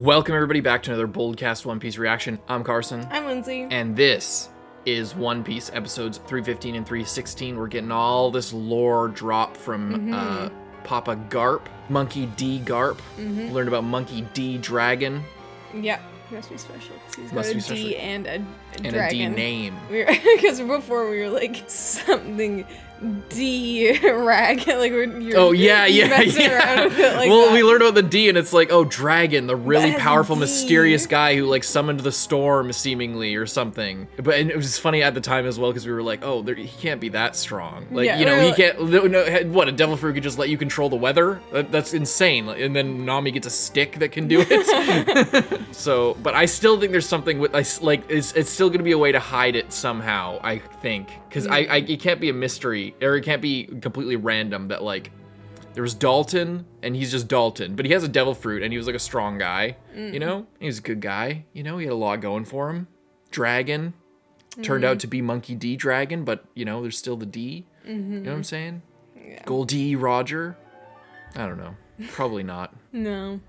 Welcome everybody back to another BOLDcast One Piece reaction. I'm Carson. I'm Lindsay. And this is One Piece episodes 315 and 316. We're getting all this lore drop from Papa Garp, Monkey D Garp. Learned about Monkey D Dragon. Yeah, he must be special because he's got Must a be D and a and dragon. a D name. Because before we were like something D rag, like you're messing around with it like well, that. we learned about the D, and it's like, oh, Dragon, the really That's powerful, D. mysterious guy who like summoned the storm, seemingly, or something. But and it was funny at the time as well because we were like, oh, he can't be that strong. Like, Yeah, you know, we he were can't. What, a devil fruit could just let you control the weather? That's insane. And then Nami gets a stick that can do it. So, but I still think there's something with it's still gonna be a way to hide it somehow. I think because it can't be a mystery, or it can't be completely random that like there was Dalton and he's just Dalton, but he has a devil fruit and he was like a strong guy, you know, he was a good guy, you know, he had a lot going for him. Dragon turned out to be Monkey D Dragon, but you know, there's still the D. You know what I'm saying? Yeah. Goldie Roger. I don't know, probably not. No.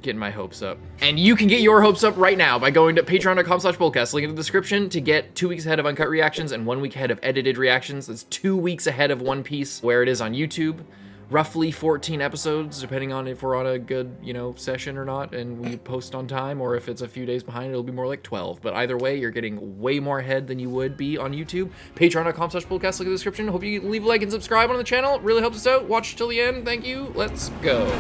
Getting my hopes up. And you can get your hopes up right now by going to patreon.com/BOLDcast, link in the description, to get 2 weeks ahead of uncut reactions and 1 week ahead of edited reactions. That's 2 weeks ahead of One Piece, where it is on YouTube. Roughly 14 episodes, depending on if we're on a good, you know, session or not, and we post on time, or if it's a few days behind, it'll be more like 12. But either way, you're getting way more ahead than you would be on YouTube. Patreon.com/BOLDcast, link in the description. Hope you leave a like and subscribe on the channel. It really helps us out. Watch till the end. Thank you. Let's go.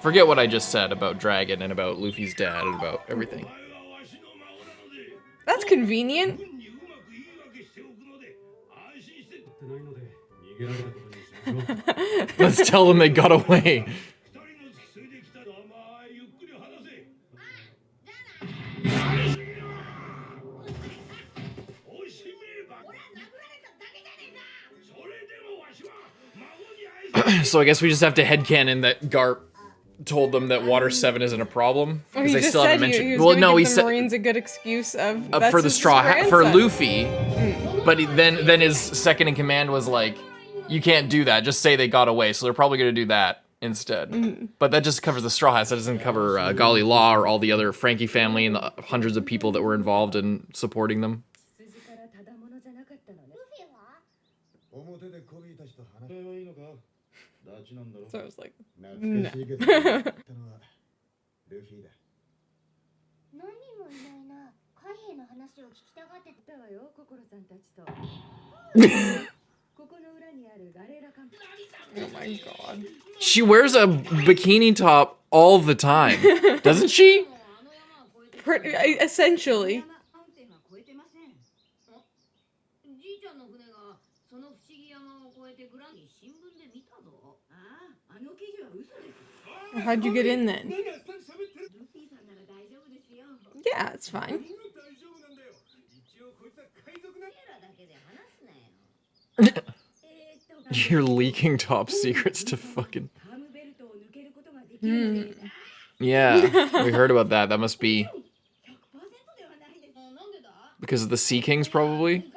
Forget what I just said about Dragon and about Luffy's dad and about everything. That's convenient. Let's tell them they got away. So I guess we just have to headcanon that Garp told them that Water 7 isn't a problem. Well, he they just still said haven't mentioned. he was Well, gonna no, give he the said Marines a good excuse of for the straw hat for grandson. Luffy. But then his second in command was like, you can't do that. Just say they got away. So they're probably gonna do that instead. But that just covers the Straw Hats. That doesn't cover Golly Law or all the other Frankie family and the hundreds of people that were involved in supporting them. So I was like, no. Oh my god. She wears a bikini top all the time, doesn't she? Essentially. How'd you get in then? Yeah, it's fine. You're leaking top secrets to fucking... Yeah, we heard about that. That must be... because of the Sea Kings, probably?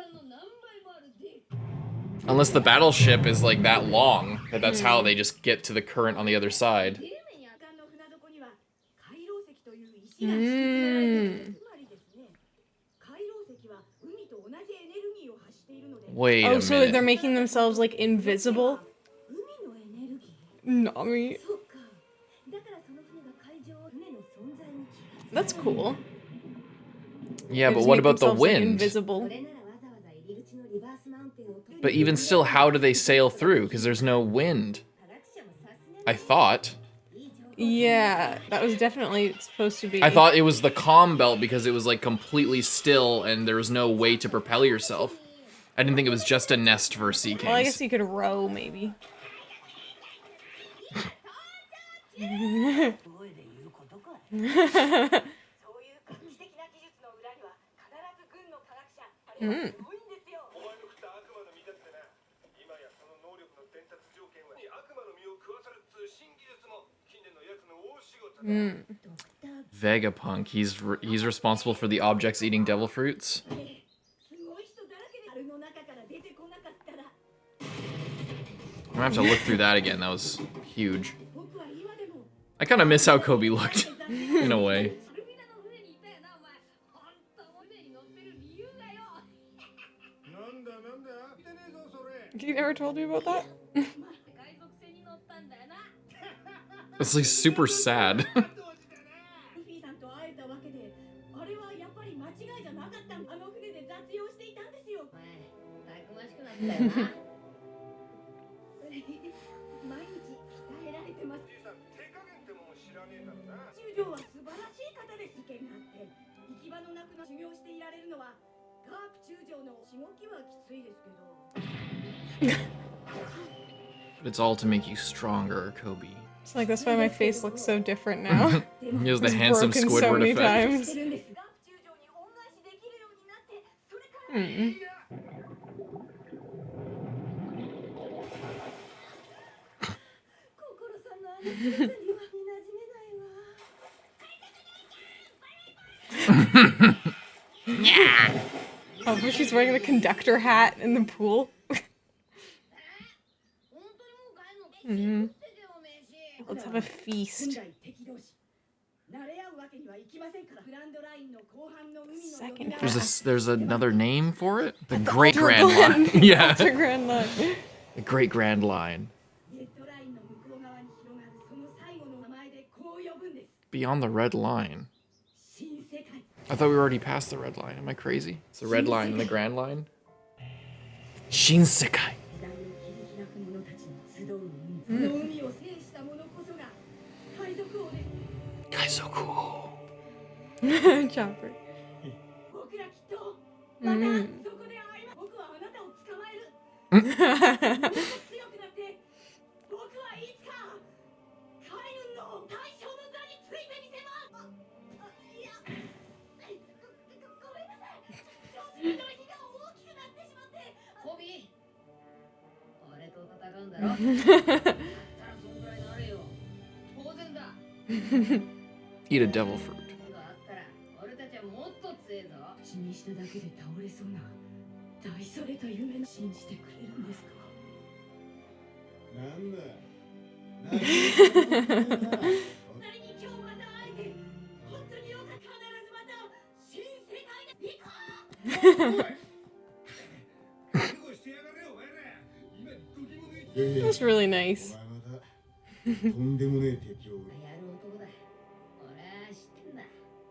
Unless the battleship is like that long, that's how they just get to the current on the other side. Wait a minute. So they're making themselves like invisible? Nami. That's cool. Yeah, They but just what make about the themselves, like, wind? invisible. But even still, how do they sail through? Because there's no wind. I thought. Yeah, that was definitely supposed to be. I thought it was the calm belt because it was like completely still and there was no way to propel yourself. I didn't think it was just a nest for Sea Kings. Well, I guess you could row, maybe. Vegapunk, he's responsible for the objects eating devil fruits. I'm gonna have to look through that again. That was huge. I kind of miss how Kobe looked, in a way. You never told me about that? It's like super sad. But it's all to make you stronger, Kobe. It's like that's why my face looks so different now. He has the handsome Squidward effect. Times. Yeah. Oh, but she's wearing the conductor hat in the pool. Let's have a feast. Second half. There's another name for it? The Great Grand Line. Yeah. The Grand Line. The Great Grand Line. Beyond the red line. I thought we were already past the red line. Am I crazy? It's the red line and the grand line. Shinsekai. Kaizoku. Chopper. Eat a devil fruit. That's really nice. We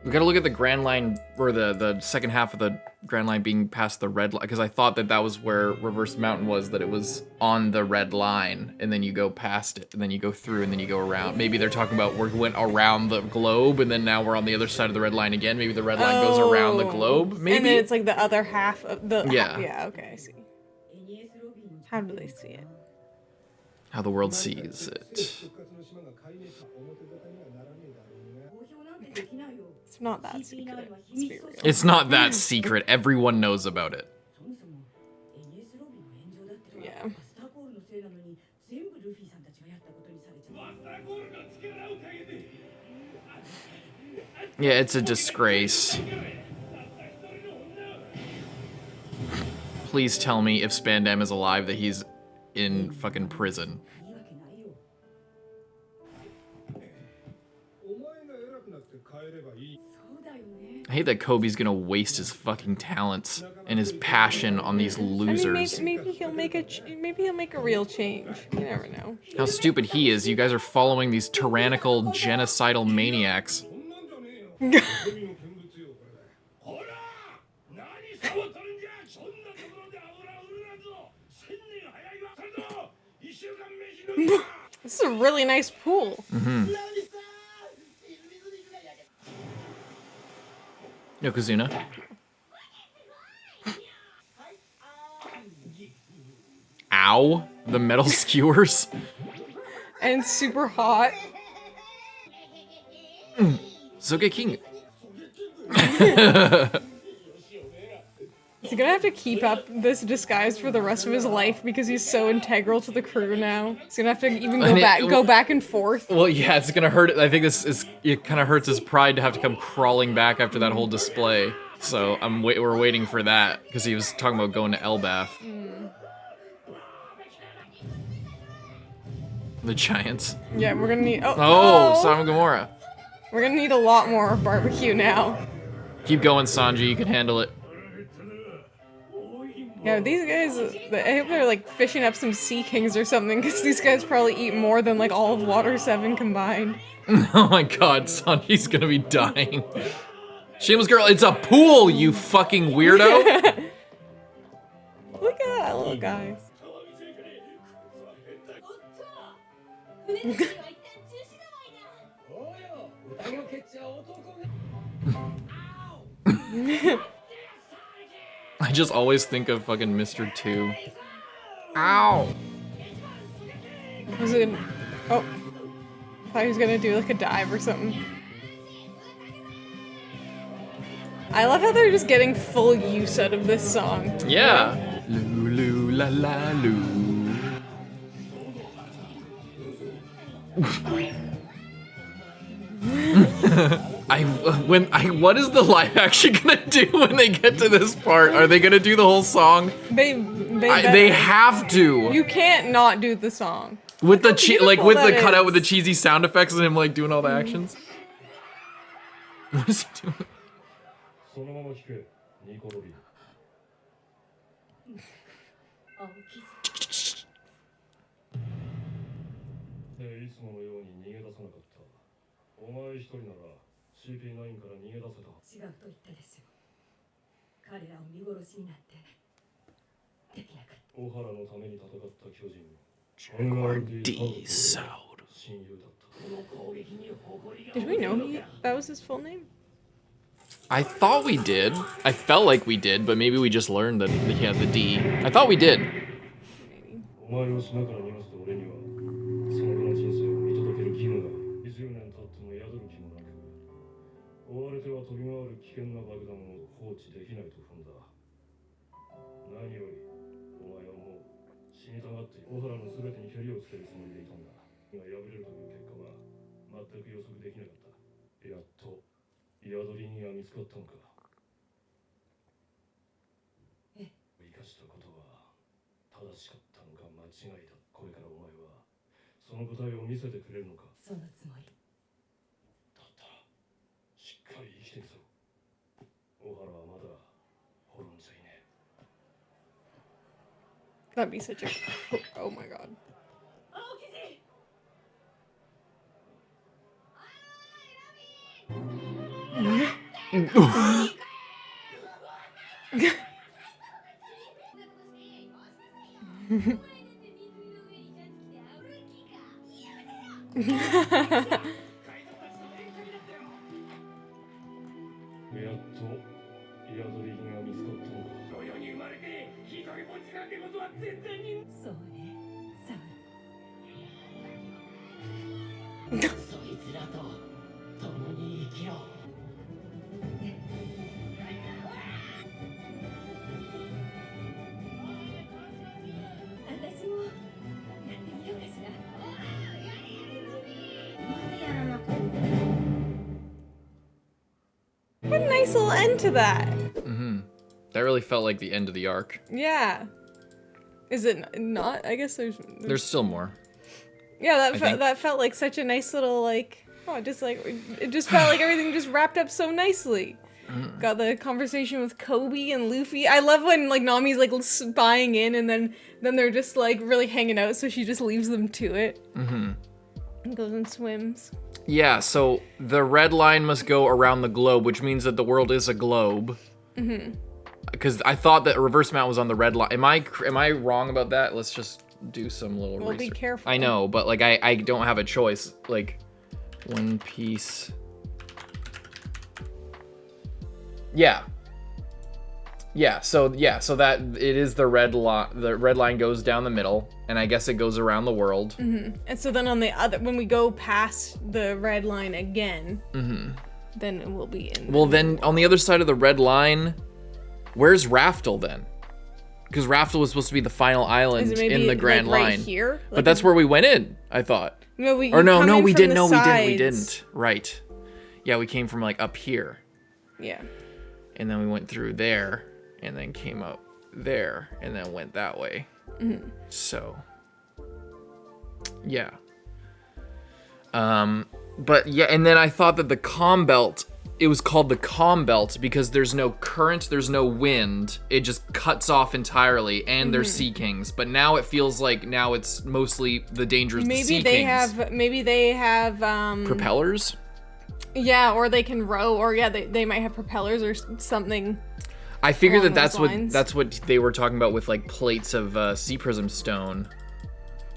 gotta look at the Grand Line, or the second half of the Grand Line being past the red line, because I thought that was where Reverse Mountain was, that it was on the red line, and then you go past it, and then you go through, and then you go around. Maybe they're talking about we went around the globe, and then now we're on the other side of the red line again. Maybe the red line goes around the globe, maybe? And then it's like the other half of the... Yeah. Yeah, okay, I see. How do they see it? How the world sees it. It's not that secret. Let's be real. It's not that secret. Everyone knows about it. Yeah. Yeah, it's a disgrace. Please tell me if Spandam is alive that he's in fucking prison. I hate that Kobe's gonna waste his fucking talents and his passion on these losers. I mean, maybe he'll make a real change. You never know. How stupid he is. You guys are following these tyrannical, genocidal maniacs. This is a really nice pool. Mm-hmm. Yokozuna. Ow. The metal skewers. And super hot. Soge King. He's gonna have to keep up this disguise for the rest of his life because he's so integral to the crew now. He's gonna have to even go back and forth. Well, yeah, it's gonna hurt. I think it kind of hurts his pride to have to come crawling back after that whole display. So we're waiting for that because he was talking about going to Elbath. The giants. Yeah, we're gonna need. Sodom and Gomorrah. We're gonna need a lot more barbecue now. Keep going, Sanji. You can handle it. Yeah, these guys, I hope they're like fishing up some sea kings or something, because these guys probably eat more than like all of Water 7 combined. Oh my god, Sanji's gonna be dying. Shameless girl, it's a pool, you fucking weirdo! Look at that little guy. I just always think of fucking Mr. 2. Ow! Was it? Oh, I thought he was gonna do like a dive or something. I love how they're just getting full use out of this song. Yeah. Lulu la la loo. What is the live action gonna do when they get to this part? Are they gonna do the whole song? They have to. You can't not do the song. With the cutout with the cheesy sound effects and him like doing all the actions. What is he doing? Did we know that was his full name? I thought we did. I felt like we did, but maybe we just learned that he had the D. I thought we did. That'd be such a... Oh my god. What a nice little end to that. That really felt like the end of the arc. Yeah. Is it not? I guess there's still more. Yeah, that felt like such a nice little like, it just felt like everything just wrapped up so nicely. Got the conversation with Kobe and Luffy. I love when like Nami's like spying in and then they're just like really hanging out, so she just leaves them to it. And goes and swims. Yeah, so the red line must go around the globe, which means that the world is a globe. Because I thought that Reverse Mount was on the red line. Am I wrong about that? Let's just do some little research. Be careful. I know, but like I don't have a choice. Like One Piece. Yeah. So that it is the red line. The red line goes down the middle, and I guess it goes around the world. And so then on the other, when we go past the red line again, then it will be in. Well, then on the other side of the red line, where's Raftel then? Because Raftel was supposed to be the final island in the Grand like, Line. Right here? Like, but that's where we went in, I thought. No, we didn't. No, we didn't. Sides. We didn't. Right. Yeah, we came from like up here. Yeah. and then we went through there, and then came up there, and then went that way. So, yeah. But yeah, and then I thought that the calm belt, it was called the calm belt because there's no current, there's no wind. It just cuts off entirely, and there's sea kings. But now it feels like now it's mostly the danger is the sea kings. Maybe they have propellers. Yeah, or they can row, or yeah, they might have propellers or something. I figured that that's what they were talking about with like plates of sea prism stone.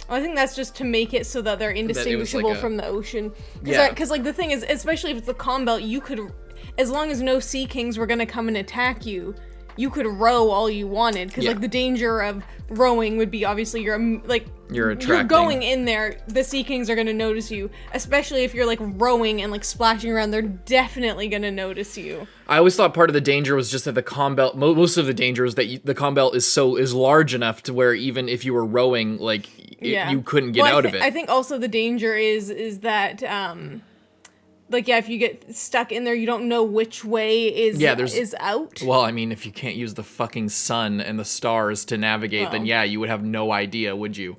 I think that's just to make it so that they're indistinguishable from the ocean. Because like the thing is, especially if it's the calm belt, you could, as long as no sea kings were gonna come and attack you, you could row all you wanted. Because like the danger of rowing would be obviously you're going in there, the sea kings are gonna notice you. Especially if you're like rowing and like splashing around, they're definitely gonna notice you. I always thought part of the danger was just that the calm belt, most of the danger is that the calm belt is large enough to where even if you were rowing, like you couldn't get out of it. I think also the danger is that like if you get stuck in there, you don't know which way is out. Well, I mean, if you can't use the fucking sun and the stars to navigate, then you would have no idea, would you?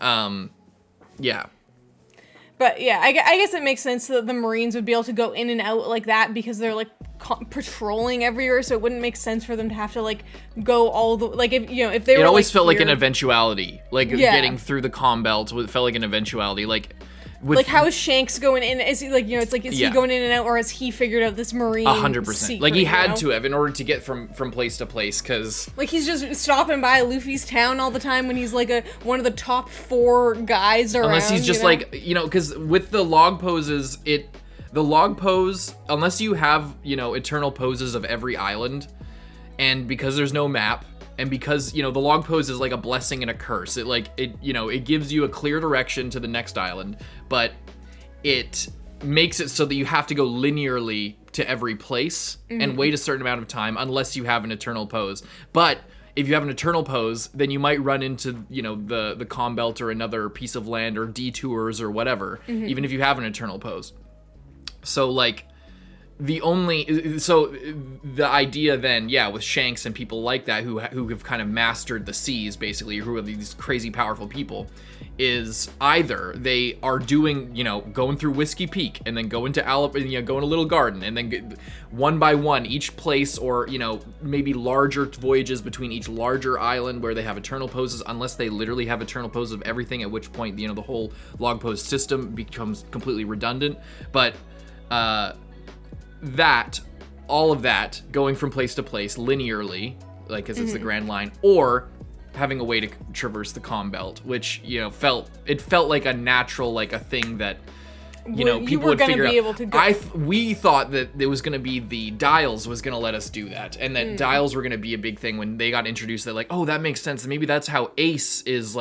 Yeah. But yeah, I guess it makes sense that the Marines would be able to go in and out like that because they're like patrolling everywhere, so it wouldn't make sense for them to have to like go all the if they were. It always felt like an eventuality, getting through the calm belt felt like an eventuality, how is Shanks going in? Is he is he going in and out, or has he figured out this Marine 100%? Like he had to have in order to get from place to place, because he's just stopping by Luffy's town all the time when he's one of the top 4 guys around. Unless he's just because with the log poses, the log pose, unless you have eternal poses of every island, and because there's no map. And because, the log pose is like a blessing and a curse. It gives you a clear direction to the next island, but it makes it so that you have to go linearly to every place and wait a certain amount of time unless you have an eternal pose. But if you have an eternal pose, then you might run into, the calm belt or another piece of land or detours or whatever, even if you have an eternal pose. So, the idea then, with Shanks and people like that who have kind of mastered the seas, basically, who are these crazy powerful people, is either they are doing, going through Whiskey Peak and then go into go into Little Garden and then one by one each place, or maybe larger voyages between each larger island where they have eternal poses, unless they literally have eternal poses of everything, at which point the whole log pose system becomes completely redundant. But all of that going from place to place linearly, because it's the Grand Line, or having a way to traverse the calm belt, which felt like a natural, a thing that people would figure out. We thought that it was going to be the Dials was going to let us do that, and that Dials were going to be a big thing when they got introduced. That oh, that makes sense. Maybe that's how Ace is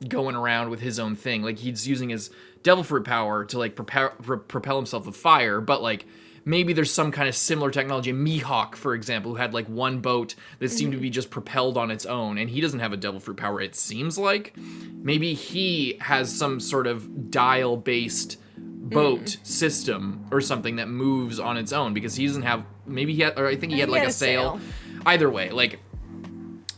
going around with his own thing. He's using his Devil Fruit power to propel himself with fire, but maybe there's some kind of similar technology. Mihawk, for example, who had one boat that seemed to be just propelled on its own, and he doesn't have a Devil Fruit power, it seems like. Maybe he has some sort of dial-based boat system or something that moves on its own, because he doesn't have, I think he had a sail. Either way,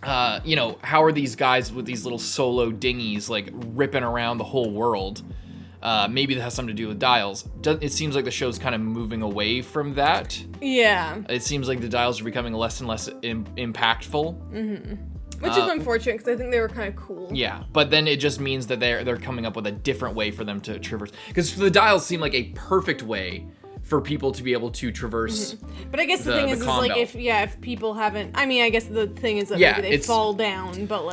how are these guys with these little solo dinghies ripping around the whole world? Maybe that has something to do with Dials. It seems like the show's kind of moving away from that. Yeah. It seems like the Dials are becoming less and less impactful. Which is unfortunate, because I think they were kind of cool. Yeah, but then it just means that they're coming up with a different way for them to traverse. Because the Dials seem like a perfect way for people to be able to traverse. But I guess the thing is if people haven't, I guess the thing is that maybe they fall down, but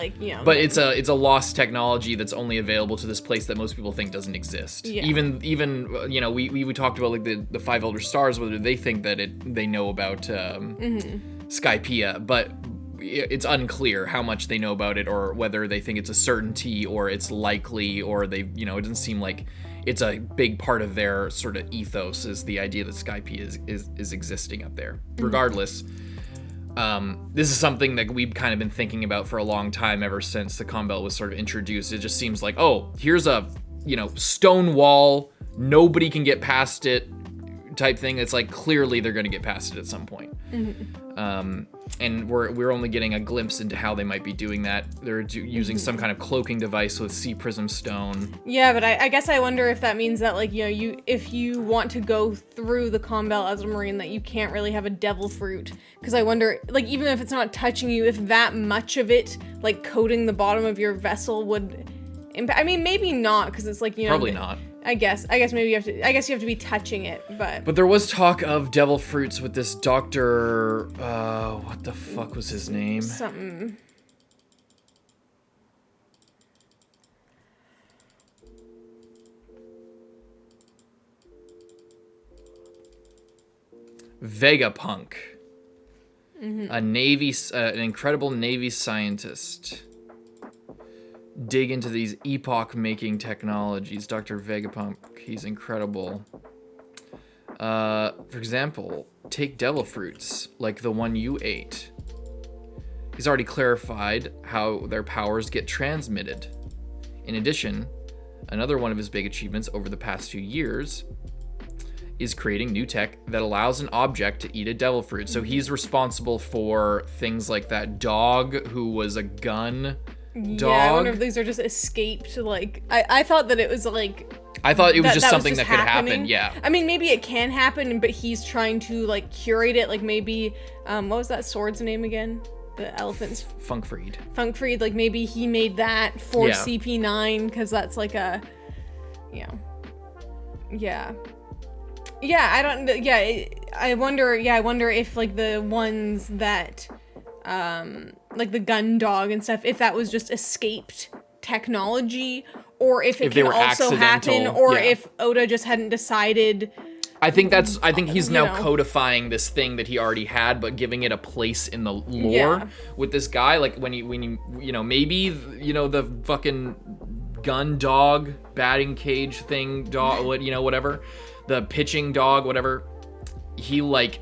But it's a lost technology that's only available to this place that most people think doesn't exist. Yeah. Even we talked about the 5 Elder Stars, whether they think that they know about Skypiea, but it's unclear how much they know about it, or whether they think it's a certainty, or it's likely, or they it doesn't seem like it's a big part of their sort of ethos, is the idea that Skypiea is existing up there. Regardless, this is something that we've kind of been thinking about for a long time, ever since the calm belt was sort of introduced. It just seems like, oh, here's a stone wall, nobody can get past it, type thing. It's like clearly they're going to get past it at some point. And we're only getting a glimpse into how they might be doing that. They're using some kind of cloaking device with sea prism stone. Yeah, but I guess I wonder if that means that, like, if you want to go through the combat as a Marine, that you can't really have a devil fruit. Because I wonder, like, even if it's not touching you, if that much of it, like, coating the bottom of your vessel would impact. I mean, maybe not, because it's like, Probably not. I guess maybe you have to be touching it, but there was talk of devil fruits with this doctor, what the fuck was his name? Something. Vegapunk. An incredible Navy scientist. Dig into these epoch-making technologies. Dr. Vegapunk, he's incredible. For example, take devil fruits, like the one you ate. He's already clarified how their powers get transmitted. In addition, another one of his big achievements over the past few years is creating new tech that allows an object to eat a devil fruit. So he's responsible for things like that dog who was a gun dog. Yeah, I wonder if these are just escaped, like, I thought that it was like... I thought it was just something that could happen, yeah. I mean, maybe it can happen, but he's trying to, like, curate it, like, maybe, what was that sword's name again? The elephant's... Funkfried, like, maybe he made that for CP9, because that's, like, a... Yeah, I wonder if, like, the ones that... like the gun dog and stuff, if that was just escaped technology, or if it can also happen, or if Oda just hadn't decided. I think he's now codifying this thing that he already had, but giving it a place in the lore with this guy. Like when you maybe the fucking gun dog, batting cage thing dog, whatever, the pitching dog, whatever. He like.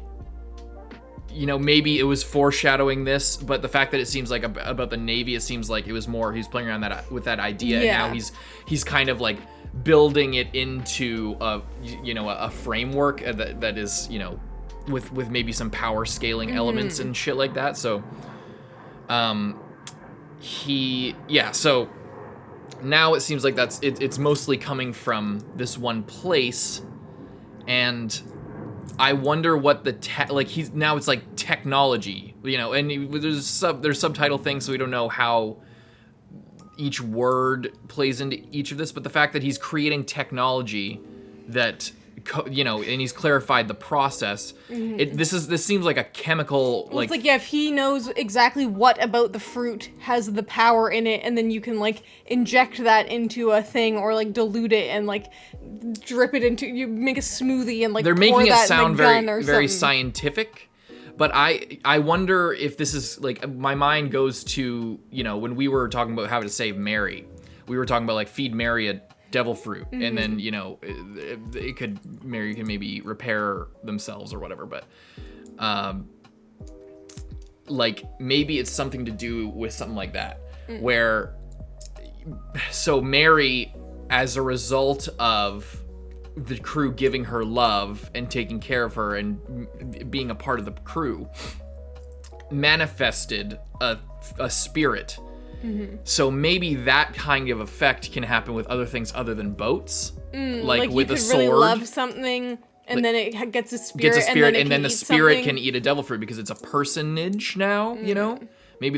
Maybe it was foreshadowing this, but the fact that it seems like about the Navy, it seems like it was more he's playing around with that idea, and now he's kind of like building it into a framework that is with maybe some power scaling elements and shit like that. So, so now it seems like it's mostly coming from this one place, and I wonder what it's like technology, and there's subtitle things, so we don't know how each word plays into each of this, but the fact that he's creating technology that, and he's clarified the process, this seems like a chemical, well, it's like, if he knows exactly what about the fruit has the power in it, and then you can, like, inject that into a thing, or, like, dilute it and, like, drip it into, you make a smoothie and, like, they're making it sound very scientific, but I wonder if this is, like, my mind goes to, when we were talking about how to save Mary, we were talking about, like, feed Mary a devil fruit, and then Mary can maybe repair themselves or whatever, but like maybe it's something to do with something like that, where so Mary, as a result of the crew giving her love and taking care of her and being a part of the crew, manifested a spirit. So maybe that kind of effect can happen with other things other than boats, like with a sword. Really love something, and then it gets a spirit, and then the spirit can eat a devil fruit because it's a personage now. My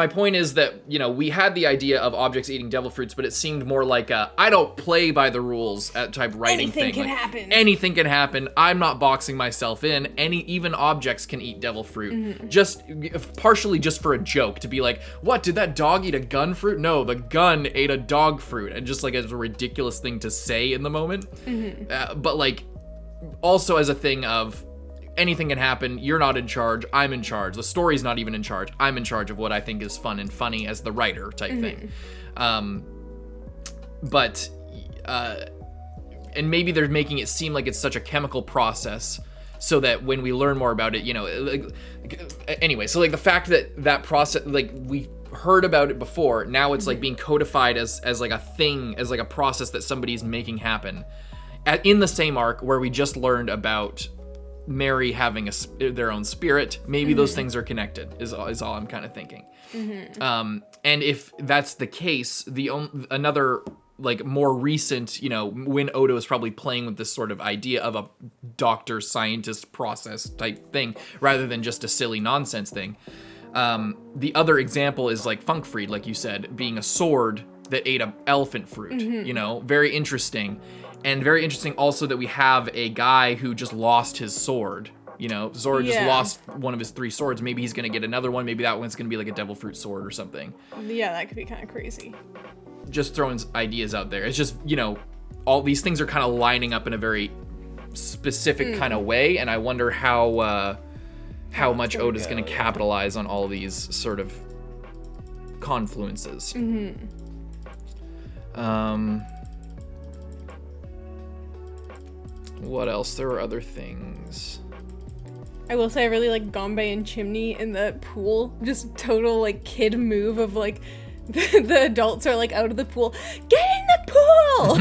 point is that, we had the idea of objects eating devil fruits, but it seemed more like a, I don't play by the rules type writing thing. Anything can happen. Anything can happen. I'm not boxing myself in. Even objects can eat devil fruit. Just partially just for a joke, to be like, what, did that dog eat a gun fruit? No, the gun ate a dog fruit. And just like as a ridiculous thing to say in the moment. But like also as a thing of, anything can happen, you're not in charge, I'm in charge. The story's not even in charge, I'm in charge of what I think is fun and funny as the writer type thing. And maybe they're making it seem like it's such a chemical process so that when we learn more about it, anyway, so like the fact that process, like we heard about it before, now it's like being codified as like a thing, as like a process that somebody's making happen. in the same arc where we just learned about Mary having their own spirit, maybe those things are connected, is all I'm kind of thinking. And if that's the case, another like more recent, when Odo is probably playing with this sort of idea of a doctor scientist process type thing rather than just a silly nonsense thing. The other example is like Funkfried, like you said, being a sword that ate an elephant fruit, very interesting. And very interesting also that we have a guy who just lost his sword. Zora just lost one of his 3 swords. Maybe he's going to get another one. Maybe that one's going to be like a devil fruit sword or something. Yeah, that could be kind of crazy. Just throwing ideas out there. It's just, all these things are kind of lining up in a very specific kind of way. And I wonder how much Oda's going to capitalize on all these sort of confluences. What else? There were other things. I will say I really like Gombe and Chimney in the pool. Just total like kid move of like the adults are like out of the pool. Get in the pool!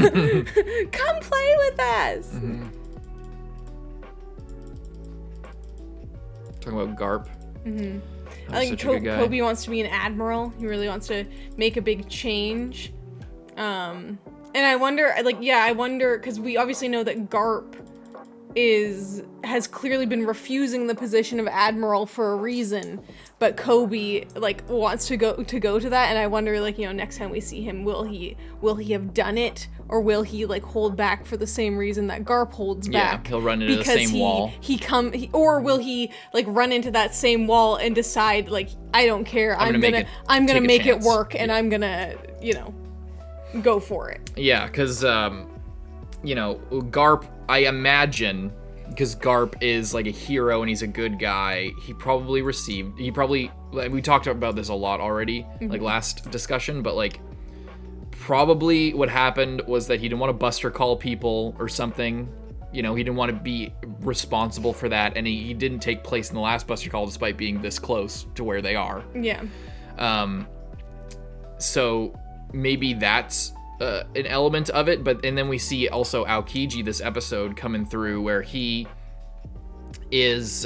Come play with us! Talking about Garp. I think Kobe wants to be an admiral. He really wants to make a big change. And I wonder, because we obviously know that Garp has clearly been refusing the position of admiral for a reason, but Kobe wants to go to that, and I wonder next time we see him, will he have done it, or will he hold back for the same reason that Garp holds back? Yeah, he'll run into the same wall. Or will he run into that same wall and decide I don't care, I'm gonna make it work, and I'm gonna go for it. Yeah, because Garp, I imagine, because Garp is like a hero and he's a good guy, we talked about this a lot already, last discussion, but probably what happened was that he didn't want to buster call people or something. He didn't want to be responsible for that, and he didn't take place in the last buster call despite being this close to where they are. Yeah. So maybe that's an element of it, and then we see also Aokiji this episode coming through where he is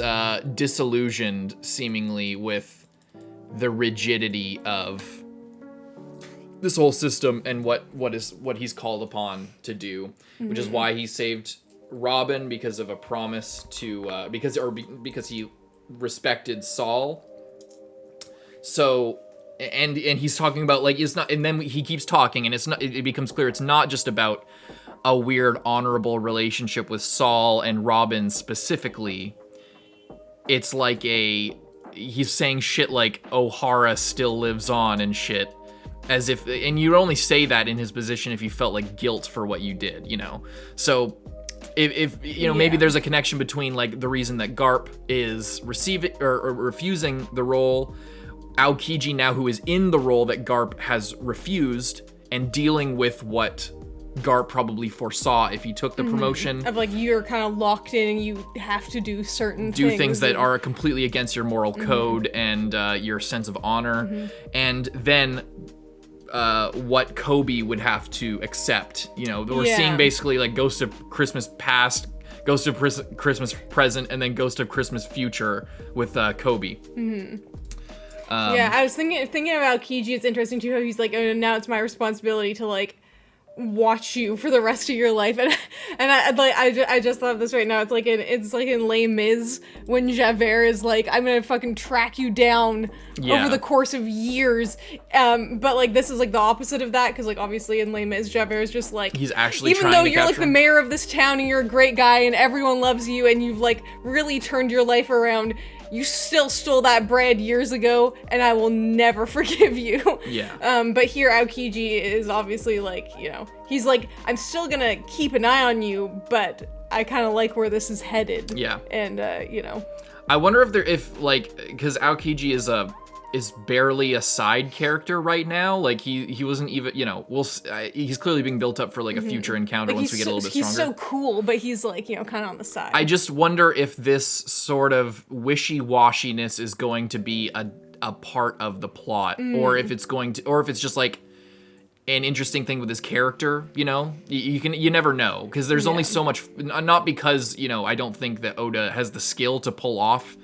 disillusioned seemingly with the rigidity of this whole system and what he's called upon to do, which is why he saved Robin, because of a promise to because he respected Saul. So and he's talking about it's not, and then he keeps talking, and it becomes clear it's not just about a weird honorable relationship with Saul and Robin specifically. It's he's saying shit like O'Hara still lives on and shit, as if, and you'd only say that in his position if you felt like guilt for what you did, So if maybe there's a connection between the reason that Garp is receiving or refusing the role, Aokiji now, who is in the role that Garp has refused, and dealing with what Garp probably foresaw if he took the promotion. Of you're kind of locked in and you have to do things that are completely against your moral code and your sense of honor. And then what Kobe would have to accept. We're seeing basically Ghost of Christmas Past, Ghost of Christmas Present, and then Ghost of Christmas Future with Kobe. I was thinking about Aokiji. It's interesting too how he's oh, now it's my responsibility to watch you for the rest of your life, and I just thought of this right now. It's in Les Mis when Javert is I'm gonna fucking track you down over the course of years, but this is the opposite of that, because obviously in Les Mis Javert is just he's actually even though you're the mayor of this town and you're a great guy and everyone loves you and you've really turned your life around, you still stole that bread years ago, and I will never forgive you. Yeah. But here, Aokiji is obviously he's I'm still gonna keep an eye on you, but I kind of like where this is headed. Yeah. And I wonder because Aokiji is barely a side character right now. He wasn't even, he's clearly being built up for a future encounter once we get a little bit stronger. He's so cool, but he's kind of on the side. I just wonder if this sort of wishy-washiness is going to be a part of the plot, or if it's just an interesting thing with his character, you know? You never know, because there's only so much, not because, you know, I don't think that Oda has the skill to pull off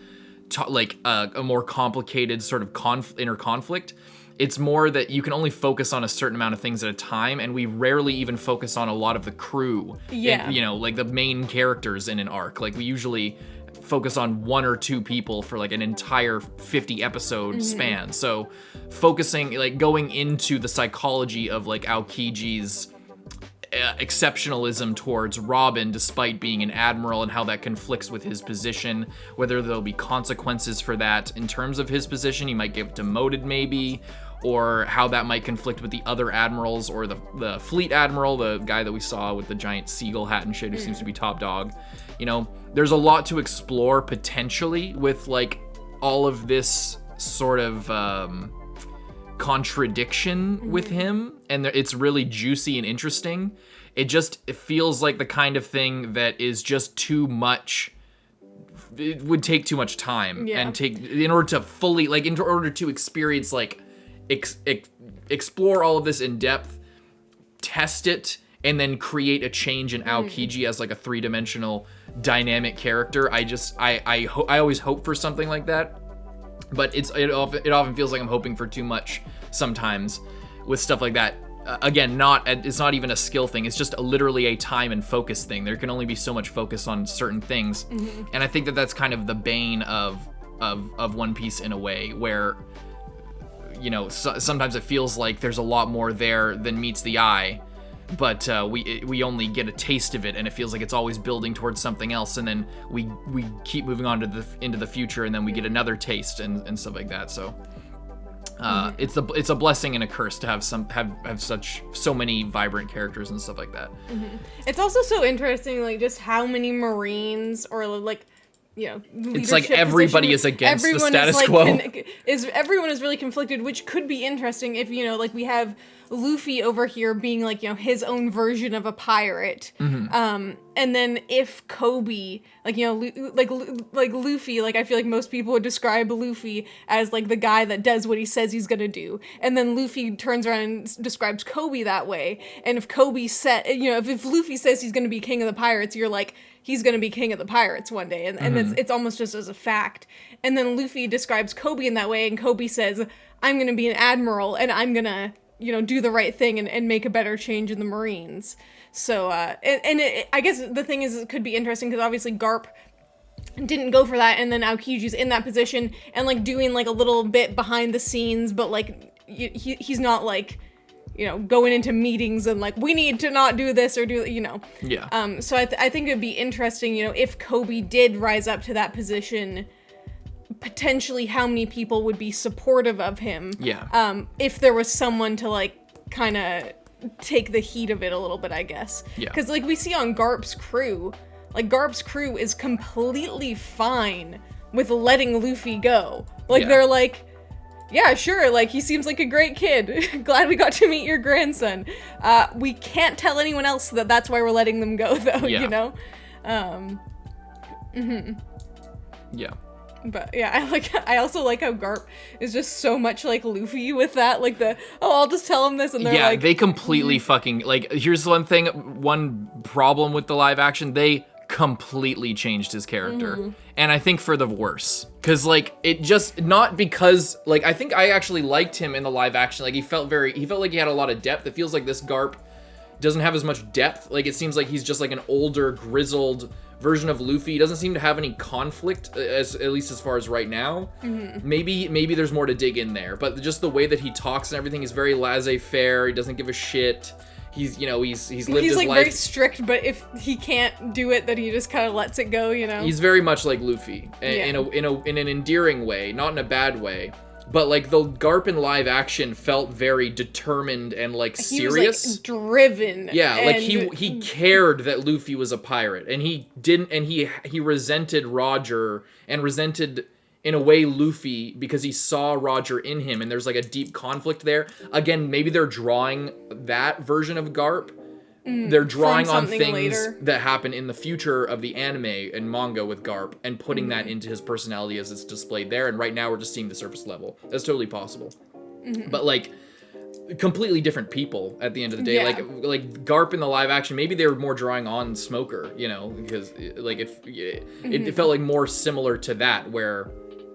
like a more complicated sort of inner conflict. It's more that you can only focus on a certain amount of things at a time, and we rarely even focus on a lot of the crew. Yeah. You know, like the main characters in an arc. Like we usually focus on one or two people for like an entire 50 episode span. So focusing, like going into the psychology of like Aokiji's exceptionalism towards Robin despite being an admiral, and how that conflicts with his position, whether there'll be consequences for that in terms of his position. He might get demoted maybe, or how that might conflict with the other admirals, or the fleet admiral, the guy that we saw with the giant seagull hat and shit, who seems to be top dog. You know, there's a lot to explore potentially with like all of this sort of contradiction with him, and it's really juicy and interesting. It feels like the kind of thing that is just too much. It would take too much time and in order to fully, like, in order to experience, like, explore all of this in depth, test it, and then create a change in Aokiji as like a three-dimensional dynamic character. I always hope for something like that, but it often feels like I'm hoping for too much sometimes with stuff like that. Again, it's not even a skill thing. It's just literally a time and focus thing. There can only be so much focus on certain things, and I think that that's kind of the bane of One Piece in a way, where, you know, sometimes it feels like there's a lot more there than meets the eye, but we only get a taste of it, and it feels like it's always building towards something else, and then we keep moving on to into the future, and then we get another taste and stuff like that. So it's a blessing and a curse to have so many vibrant characters and stuff like that. It's also so interesting, like, just how many Marines, or like, you know, it's like everybody is against the status quo. Everyone is really conflicted, which could be interesting if, you know, like, we have Luffy over here being like, you know, his own version of a pirate, and then if Kobe, like, you know, like Luffy, like, I feel like most people would describe Luffy as like the guy that does what he says he's gonna do, and then Luffy turns around and describes Kobe that way, and if Kobe said, you know, if Luffy says he's gonna be king of the pirates, you're like, he's gonna be king of the pirates one day, and it's almost just as a fact. And then Luffy describes Kobe in that way, and Kobe says, I'm gonna be an admiral, and I'm gonna, you know, do the right thing and make a better change in the Marines. So, I guess the thing is, it could be interesting, because obviously Garp didn't go for that, and then Aokiji's in that position, and, like, doing, like, a little bit behind the scenes, but, like, he's not, like, you know, going into meetings and, like, we need to not do this or do, you know. Yeah. So I think it'd be interesting, you know, if Kobe did rise up to that position, potentially how many people would be supportive of him. Yeah. If there was someone to, like, kind of take the heat of it a little bit, I guess. Yeah. Because, like, we see on Garp's crew, like, Garp's crew is completely fine with letting Luffy go. Like, they're like, yeah, sure, like, he seems like a great kid. Glad we got to meet your grandson. We can't tell anyone else that that's why we're letting them go, though, you know? Yeah. But yeah, I also like how Garp is just so much like Luffy with that, like I'll just tell him this, and they're like, they completely fucking, like, here's one problem with the live action, they completely changed his character, and I think for the worse, because, like, it just, not because, like, I think I actually liked him in the live action, like, he felt like he had a lot of depth. It feels like this Garp doesn't have as much depth. Like, it seems like he's just like an older, grizzled version of Luffy. He doesn't seem to have any conflict, at least as far as right now. Maybe there's more to dig in there, but just the way that he talks and everything is very laissez-faire. He doesn't give a shit. He's, you know, he's lived his like life. Very strict, but if he can't do it, then he just kind of lets it go, you know. He's very much like Luffy, in an endearing way, not in a bad way. But, like, the Garp in live action felt very determined and, like, serious. He was, like, driven. Yeah, like, he cared that Luffy was a pirate, and he didn't, and he resented Roger, and resented, in a way, Luffy, because he saw Roger in him, and there's, like, a deep conflict there. Again, maybe they're drawing that version of Garp. They're drawing on things later that happen in the future of the anime and manga with Garp, and putting that into his personality as it's displayed there. And right now we're just seeing the surface level. That's totally possible. But, like, completely different people at the end of the day. Yeah. Like Garp in the live action, maybe they were more drawing on Smoker, you know, because like it felt like more similar to that, where,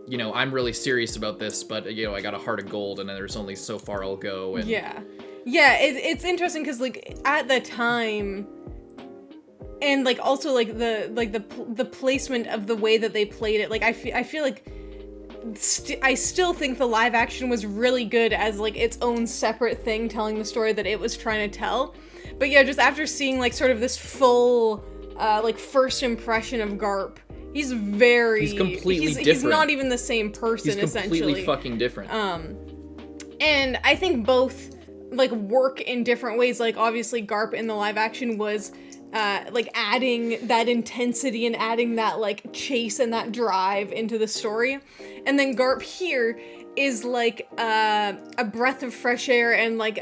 you know, I'm really serious about this, but, you know, I got a heart of gold and there's only so far I'll go. And yeah, it's interesting because like at the time, and like also like the placement of the way that they played it, like I feel like I still think the live action was really good as like its own separate thing, telling the story that it was trying to tell. But yeah, just after seeing like sort of this full like first impression of Garp, he's completely different. He's not even the same person. He's completely fucking different. And I think both like work in different ways. Like obviously Garp in the live action was like adding that intensity and adding that like chase and that drive into the story. And then Garp here is like a breath of fresh air and like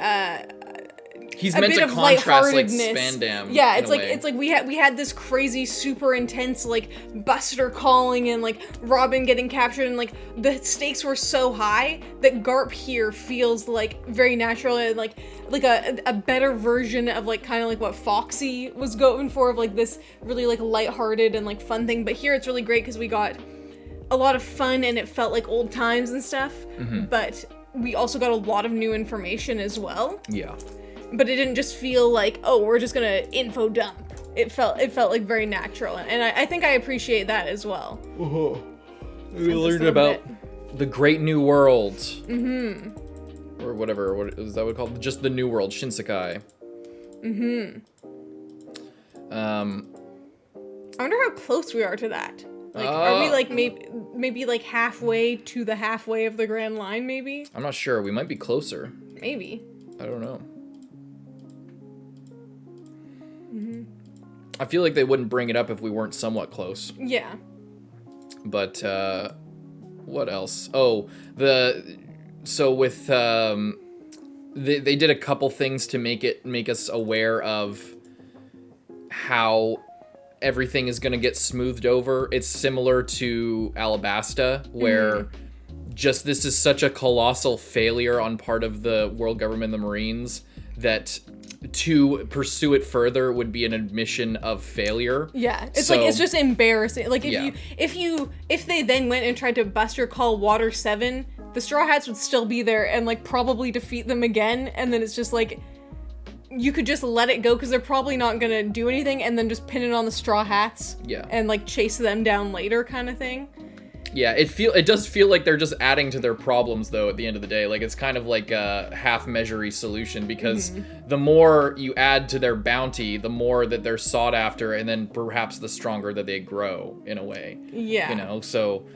he's meant to contrast like Spandam. Yeah, it's like we had this crazy super intense like Buster calling and like Robin getting captured, and like the stakes were so high that Garp here feels like very natural and like a better version of like kind of like what Foxy was going for, of like this really like lighthearted and like fun thing. But here it's really great because we got a lot of fun and it felt like old times and stuff. But we also got a lot of new information as well. Yeah. But it didn't just feel like, oh, we're just gonna info dump. It felt like very natural, and I think I appreciate that as well. We learned about the Great New World. Or whatever. What is that called? Just the New World, Shinsekai. I wonder how close we are to that. Like, are we like maybe like halfway to the halfway of the Grand Line? Maybe. I'm not sure. We might be closer. Maybe. I don't know. I feel like they wouldn't bring it up if we weren't somewhat close. Yeah. But what else? Oh, so with they did a couple things to make us aware of how everything is going to get smoothed over. It's similar to Alabasta, where just this is such a colossal failure on part of the world government and the Marines that to pursue it further would be an admission of failure. Yeah, it's like, it's just embarrassing. Like if they then went and tried to Buster Call Water 7, the Straw Hats would still be there and like probably defeat them again, and then it's just like you could just let it go because they're probably not gonna do anything, and then just pin it on the Straw Hats. Yeah. And like chase them down later, kind of thing. Yeah, it does feel like they're just adding to their problems, though, at the end of the day. Like, it's kind of like a half-measure-y solution, because the more you add to their bounty, the more that they're sought after, and then perhaps the stronger that they grow, in a way. Yeah. You know, so,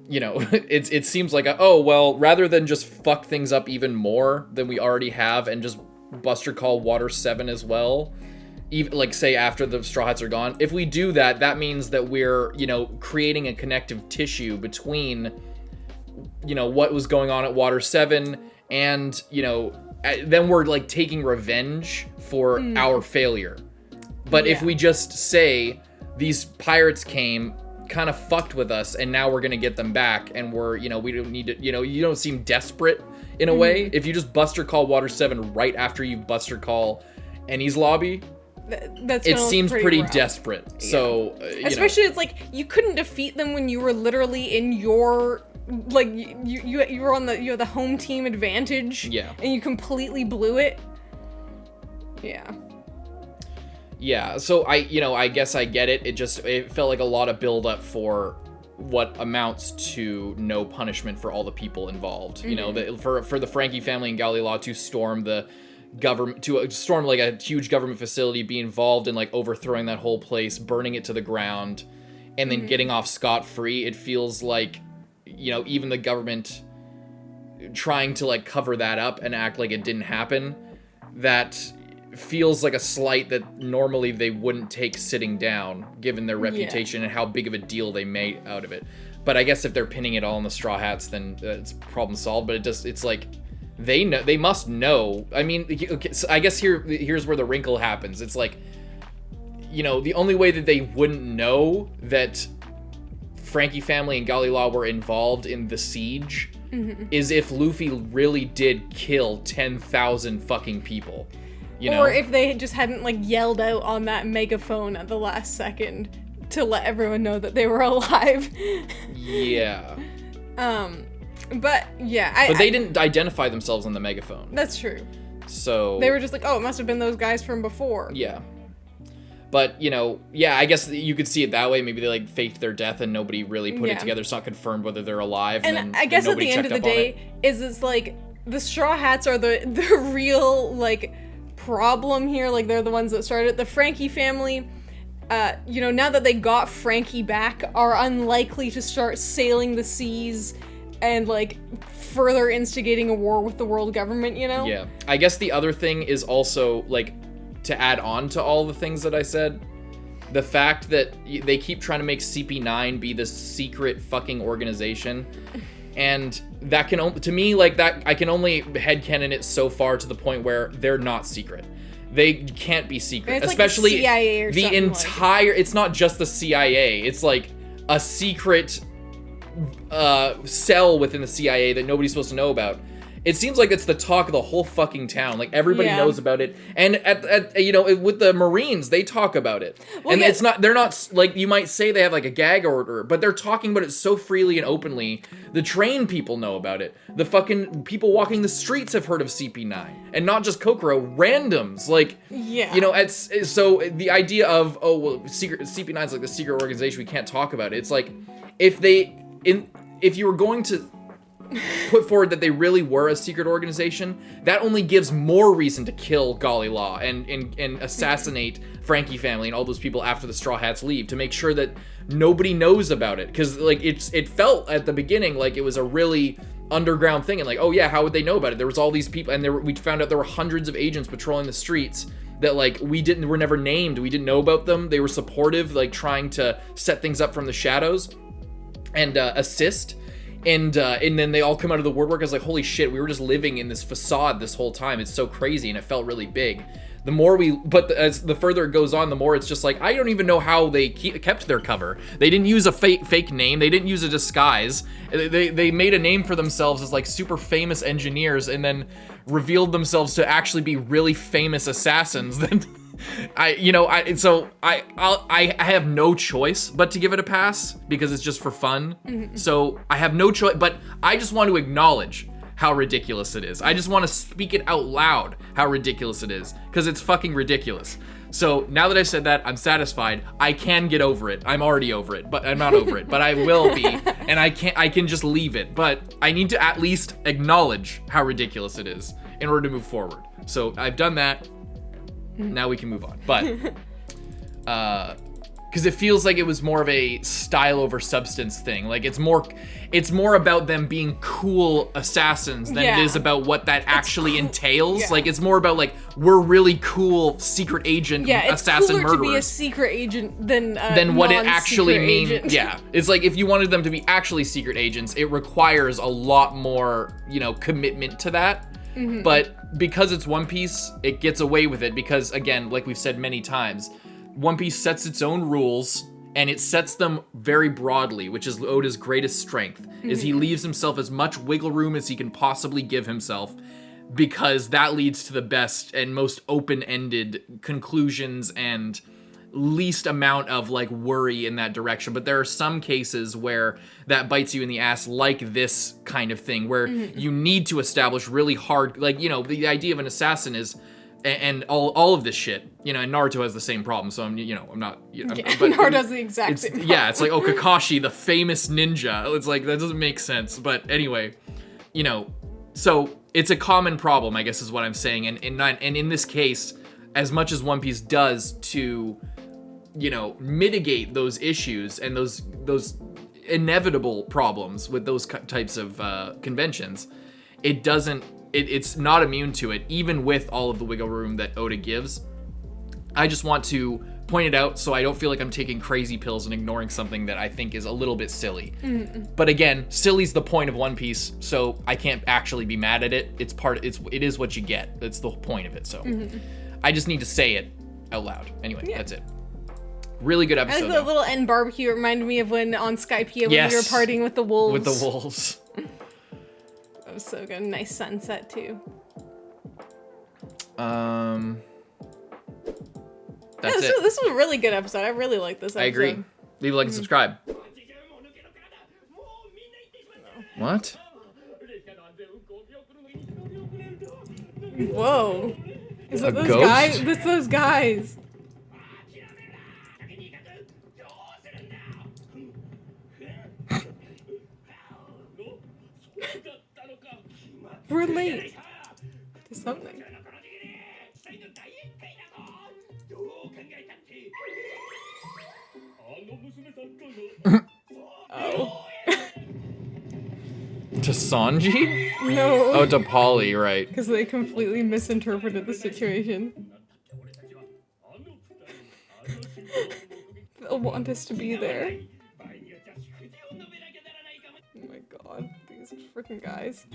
you know, it seems like, oh, well, rather than just fuck things up even more than we already have, and just Buster Call Water 7 as well, even, like, say, after the Straw Hats are gone, if we do that, that means that we're, you know, creating a connective tissue between, you know, what was going on at Water 7 and, you know, then we're, like, taking revenge for our failure. But if we just say, these pirates came, kind of fucked with us, and now we're gonna get them back, and we're, you know, we don't need to, you know, you don't seem desperate in a way. If you just Buster Call Water 7 right after you Buster Call Ennie's Lobby, it seems pretty desperate. Yeah. So especially, it's like you couldn't defeat them when you were literally in your, like, you were on you had the home team advantage. Yeah. And you completely blew it. Yeah. Yeah. So I guess I get it. It felt like a lot of build up for what amounts to no punishment for all the people involved. You know, for the Frankie family and Galileo to storm the government, to storm like a huge government facility, be involved in like overthrowing that whole place, burning it to the ground, and then getting off scot-free. It feels like, you know, even the government trying to like cover that up and act like it didn't happen, that feels like a slight that normally they wouldn't take sitting down, given their reputation and how big of a deal they made out of it. But I guess if they're pinning it all on the Straw Hats, then it's problem solved. But it's like, they must know. I mean, okay, so I guess here's where the wrinkle happens. It's like, you know, the only way that they wouldn't know that Frankie family and Galileo were involved in the siege is if Luffy really did kill 10,000 fucking people. You know? Or if they just hadn't, like, yelled out on that megaphone at the last second to let everyone know that they were alive. Yeah. But, yeah. But they didn't identify themselves on the megaphone. That's true. So... They were just like, oh, it must have been those guys from before. Yeah. But, you know, yeah, I guess you could see it that way. Maybe they, like, faked their death and nobody really put it together. It's not confirmed whether they're alive. And then, I guess at the end of the day, it's like, the Straw Hats are the real, like, problem here. Like, they're the ones that started. The Frankie family, you know, now that they got Frankie back, are unlikely to start sailing the seas and, like, further instigating a war with the world government, you know? Yeah. I guess the other thing is also, like, to add on to all the things that I said, the fact that they keep trying to make CP9 be this secret fucking organization, and that can, to me, like, that, I can only headcanon it so far to the point where they're not secret. They can't be secret. It's especially like the CIA or the entire, it's not just the CIA, it's like a secret cell within the CIA that nobody's supposed to know about. It seems like it's the talk of the whole fucking town. Like, everybody knows about it. And at you know, with the Marines, they talk about it. Well, and it's not, they're not, like, you might say they have, like, a gag order, but they're talking about it so freely and openly. The trained people know about it. The fucking people walking the streets have heard of CP9. And not just Kokoro, randoms. Like, you know, so the idea of, oh, well, CP9 is like the secret organization, we can't talk about it. It's like, if you were going to put forward that they really were a secret organization, that only gives more reason to kill Golly Law and assassinate Frankie family and all those people after the Straw Hats leave, to make sure that nobody knows about it. Because, like, it felt at the beginning like it was a really underground thing, and like, oh yeah, how would they know about it? There was all these people, and we found out there were hundreds of agents patrolling the streets that, like, were never named. We didn't know about them. They were supportive, like, trying to set things up from the shadows and assist. And then they all come out of the woodwork. I was like, holy shit, we were just living in this facade this whole time. It's so crazy, and it felt really big. The more as the further it goes on, the more it's just like, I don't even know how they kept their cover. They didn't use a fake name. They didn't use a disguise. They made a name for themselves as, like, super famous engineers, and then revealed themselves to actually be really famous assassins. I have no choice but to give it a pass, because it's just for fun. So I have no choice, but I just want to acknowledge how ridiculous it is. I just want to speak it out loud how ridiculous it is, because it's fucking ridiculous. So now that I've said that, I'm satisfied. I can get over it. I'm already over it, but I'm not over it, but I will be. And I can just leave it, but I need to at least acknowledge how ridiculous it is in order to move forward. So I've done that. Now we can move on. But, because it feels like it was more of a style over substance thing. Like, it's more about them being cool assassins than it is about what that actually entails. Yeah. Like, it's more about, like, we're really cool secret agent assassin murderers. It's cooler to be a secret agent than what it actually means. Agent. Yeah. It's like, if you wanted them to be actually secret agents, it requires a lot more, you know, commitment to that. But because it's One Piece, it gets away with it because, again, like we've said many times, One Piece sets its own rules, and it sets them very broadly, which is Oda's greatest strength, is he leaves himself as much wiggle room as he can possibly give himself, because that leads to the best and most open-ended conclusions and least amount of, like, worry in that direction. But there are some cases where that bites you in the ass, like this kind of thing, where you need to establish really hard, like, you know, the idea of an assassin is, and all of this shit, you know, and Naruto has the same problem, so I'm not, but Naruto has the exact same problem. Yeah, it's like, oh, Kakashi, the famous ninja. It's like, that doesn't make sense. But anyway, you know, so it's a common problem, I guess is what I'm saying. And in this case, as much as One Piece does to, you know, mitigate those issues and those inevitable problems with those types of conventions, it's not immune to it, even with all of the wiggle room that Oda gives. I just want to point it out so I don't feel like I'm taking crazy pills and ignoring something that I think is a little bit silly. But again, silly's the point of One Piece, so I can't actually be mad at it. It is what you get. That's the point of it. So I just need to say it out loud. Anyway, that's it. Really good episode. I like the little end barbecue. It reminded me of when on Skypiea when we were partying with the wolves. was so good. Nice sunset too. That's it. This was a really good episode. I really like this episode. I agree. Leave a like and subscribe. What? Whoa. Is it those ghost? guys? It's those guys. We're late to something. Oh. To Sanji? No. Oh, to Polly, right. Because they completely misinterpreted the situation. They'll want us to be there. Oh my god, these freaking guys.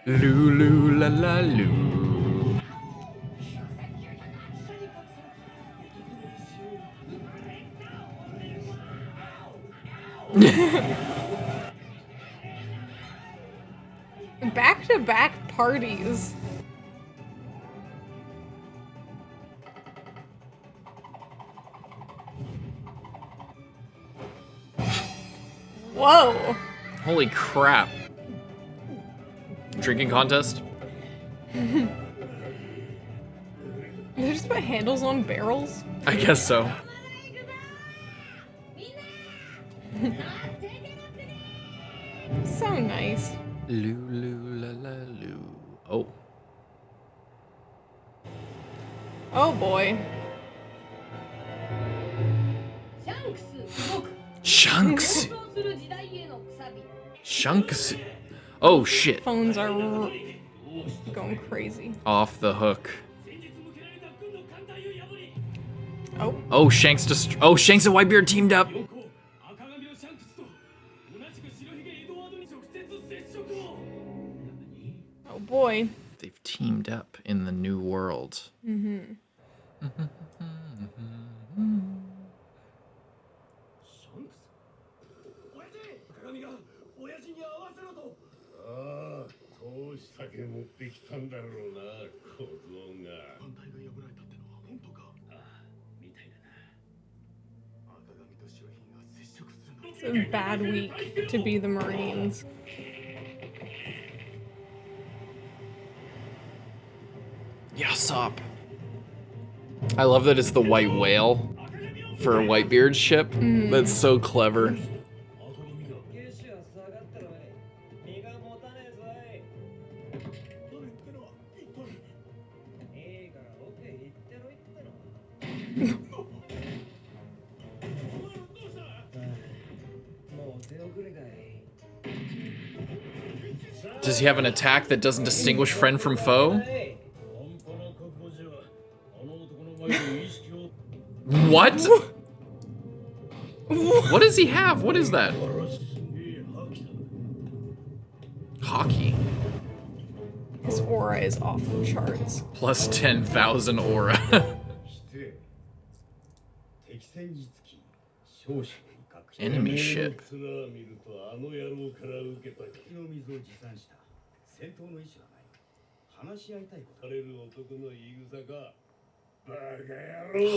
Lulu la la loo. Back-to-back parties. Whoa. Holy crap. Drinking contest? They just put handles on barrels? I guess so. So nice. Lulu la la loo. Oh. Oh boy. Shanks. Shanks. Oh shit. Phones are going crazy. Off the hook. Oh. Oh, Shanks and Whitebeard teamed up. Oh boy. They've teamed up in the new world. Mm-hmm. It's a bad week to be the Marines. Yasop. I love that it's the white whale for Whitebeard's ship. That's so clever. Does he have an attack that doesn't distinguish friend from foe? What? What does he have? What is that? Hockey. His aura is off the charts. Plus 10,000 aura. Enemy ship.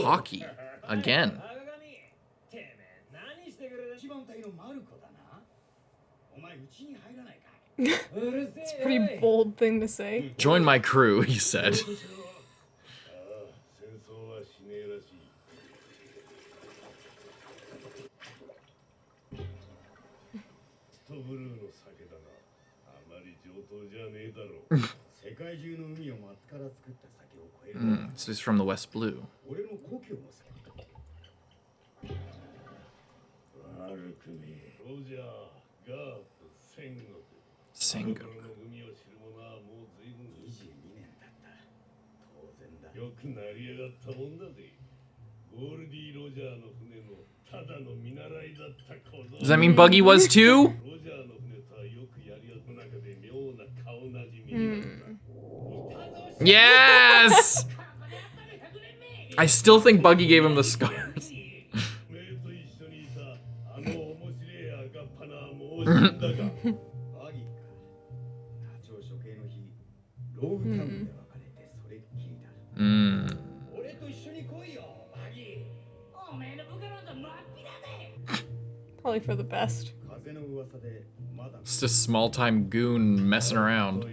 Hockey. Again. It's a pretty bold thing to say. Join my crew, he said. So he's from the West Blue. Sengoku. Does that mean Buggy was too? Yes! I still think Buggy gave him the scars. Probably for the best. It's just small-time goon messing around.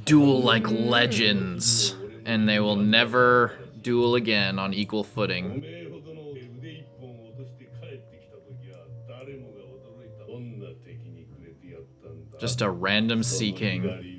Duel like legends, and they will never duel again on equal footing. Just a random sea king.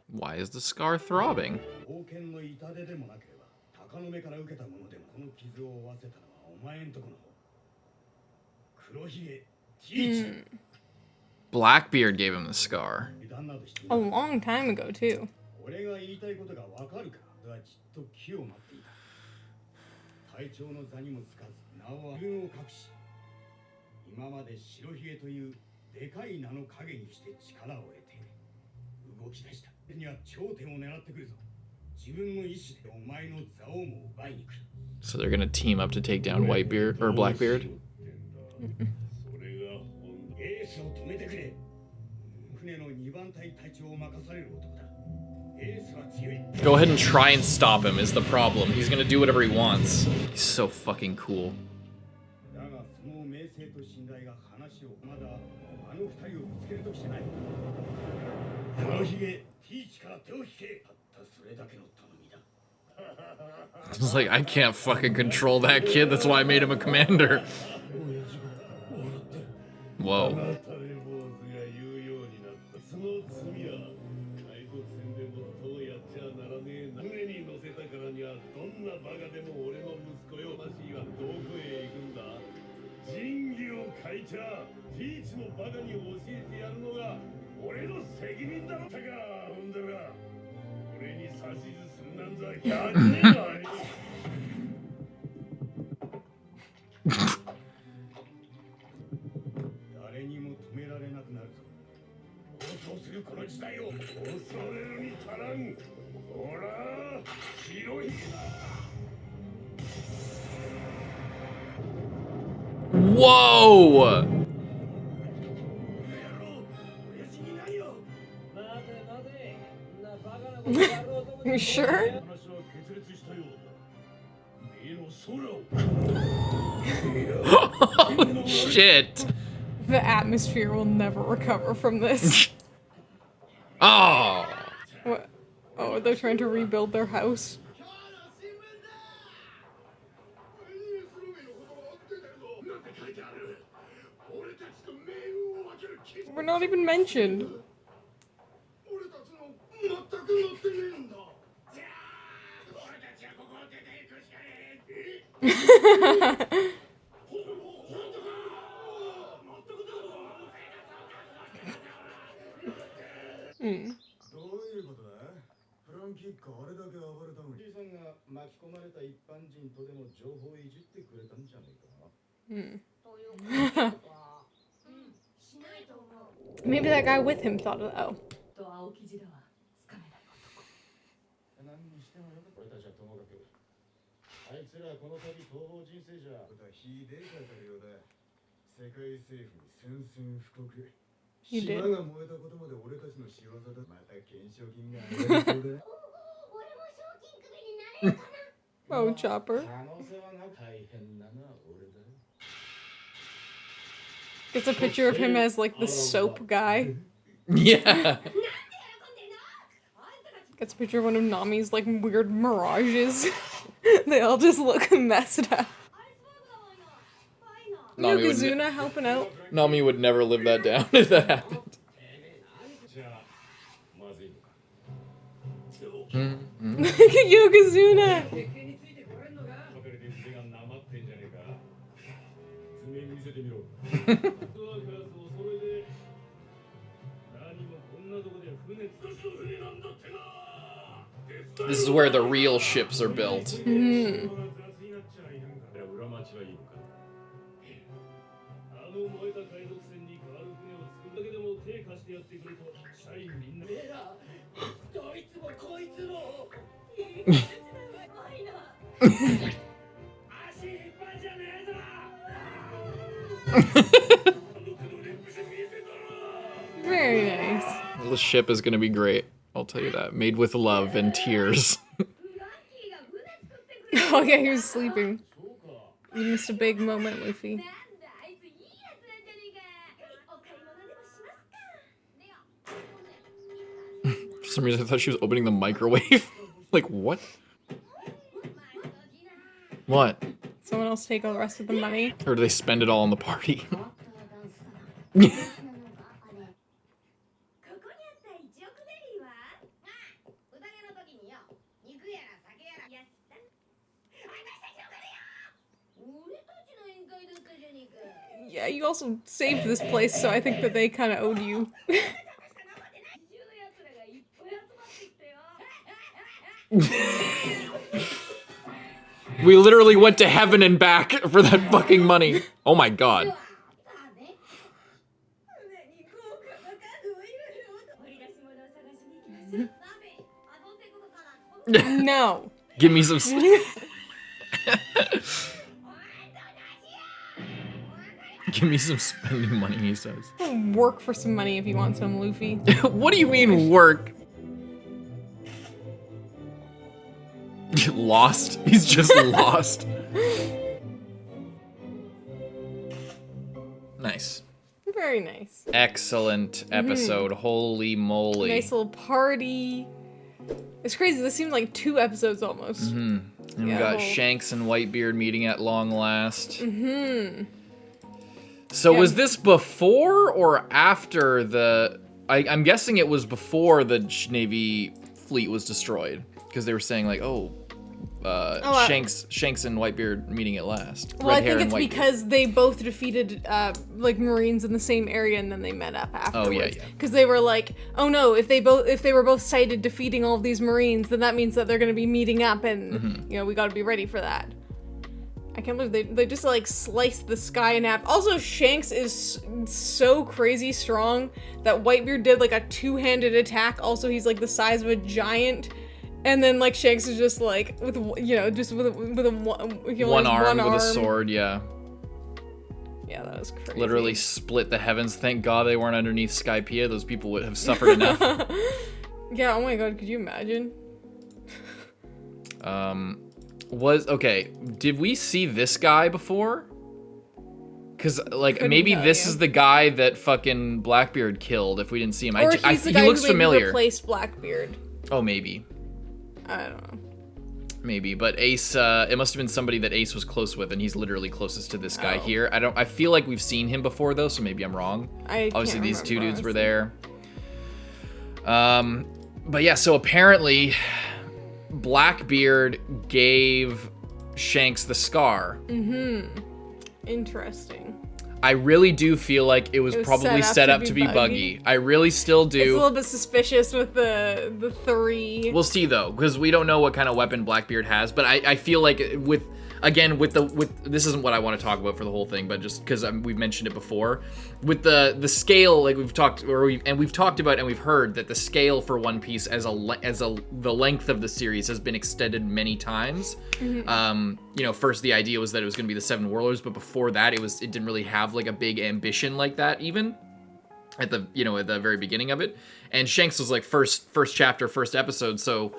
Why is the scar throbbing? Blackbeard gave him the scar. A long time ago, too. So they're gonna team up to take down Whitebeard or Blackbeard? Go ahead and try and stop him is the problem. He's gonna do whatever he wants. He's so fucking cool. It's like, I can't fucking control that kid, that's why I made him a commander. Whoa. Whoa! You sure? Oh, shit. The atmosphere will never recover from this. Oh. What? Oh, they're trying to rebuild their house. We're not even mentioned. Maybe that guy with him thought of that. Oh. He did. Oh, Chopper. Gets a picture of him as like the soap guy. Yeah. Gets a picture of one of Nami's like weird mirages. They all just look messed up. Yokozuna helping out. Nami would never live that down if that happened. Look at Yokozuna! This is where the real ships are built. Mm-hmm. Very nice. The ship is gonna be great. I'll tell you that. Made with love and tears. Oh yeah, he was sleeping. You missed a big moment, Luffy. For some reason, I thought she was opening the microwave. Like, what? What? Someone else take all the rest of the money. Or do they spend it all on the party? Yeah, you also saved this place, so I think that they kind of owed you. We literally went to heaven and back for that fucking money. Oh my god. No. Give me some... Give me some spending money, he says. Work for some money if you want some, Luffy. What do you mean, work? Lost? He's just lost. Nice. Very nice. Excellent episode. Holy moly. Nice little party. It's crazy. This seems like 2 episodes almost. And we got Shanks and Whitebeard meeting at long last. So was this before or after the... I'm guessing it was before the Navy fleet was destroyed. Because they were saying like, Shanks and Whitebeard meeting at last. Well, I think it's because they both defeated like Marines in the same area and then they met up afterwards. Oh yeah. Because they were like, oh no, if they were both sighted defeating all of these Marines, then that means that they're gonna be meeting up, and you know, we gotta be ready for that. I can't believe they just like sliced the sky in half. Also, Shanks is so crazy strong that Whitebeard did like a 2-handed attack. Also, he's like the size of a giant. And then like Shanks is just like with one arm with a sword, yeah. Yeah, that was crazy. Literally split the heavens. Thank God they weren't underneath Skypiea. Those people would have suffered enough. Yeah, oh my god, could you imagine? Okay, did we see this guy before? Cause like maybe this is the guy that fucking Blackbeard killed if we didn't see him. Or he's the guy he looks who familiar. Replaced Blackbeard. Oh, maybe. I don't know. Maybe, but Ace, it must have been somebody that Ace was close with, and he's literally closest to this guy here. I feel like we've seen him before though, so maybe I'm wrong. Obviously these 2 dudes were there. But yeah, so apparently Blackbeard gave Shanks the scar. Interesting. I really do feel like it was probably set up to be Buggy. I really still do. It's a little bit suspicious with the 3. We'll see though, because we don't know what kind of weapon Blackbeard has. But I feel like with this isn't what I want to talk about for the whole thing, but just because we've mentioned it before, with the scale, like we've talked about and we've heard that the scale for One Piece the length of the series has been extended many times. You know, first the idea was that it was going to be the 7 warlords, but before that it didn't really have like a big ambition like that even at the very beginning of it. And Shanks was like first chapter, first episode, so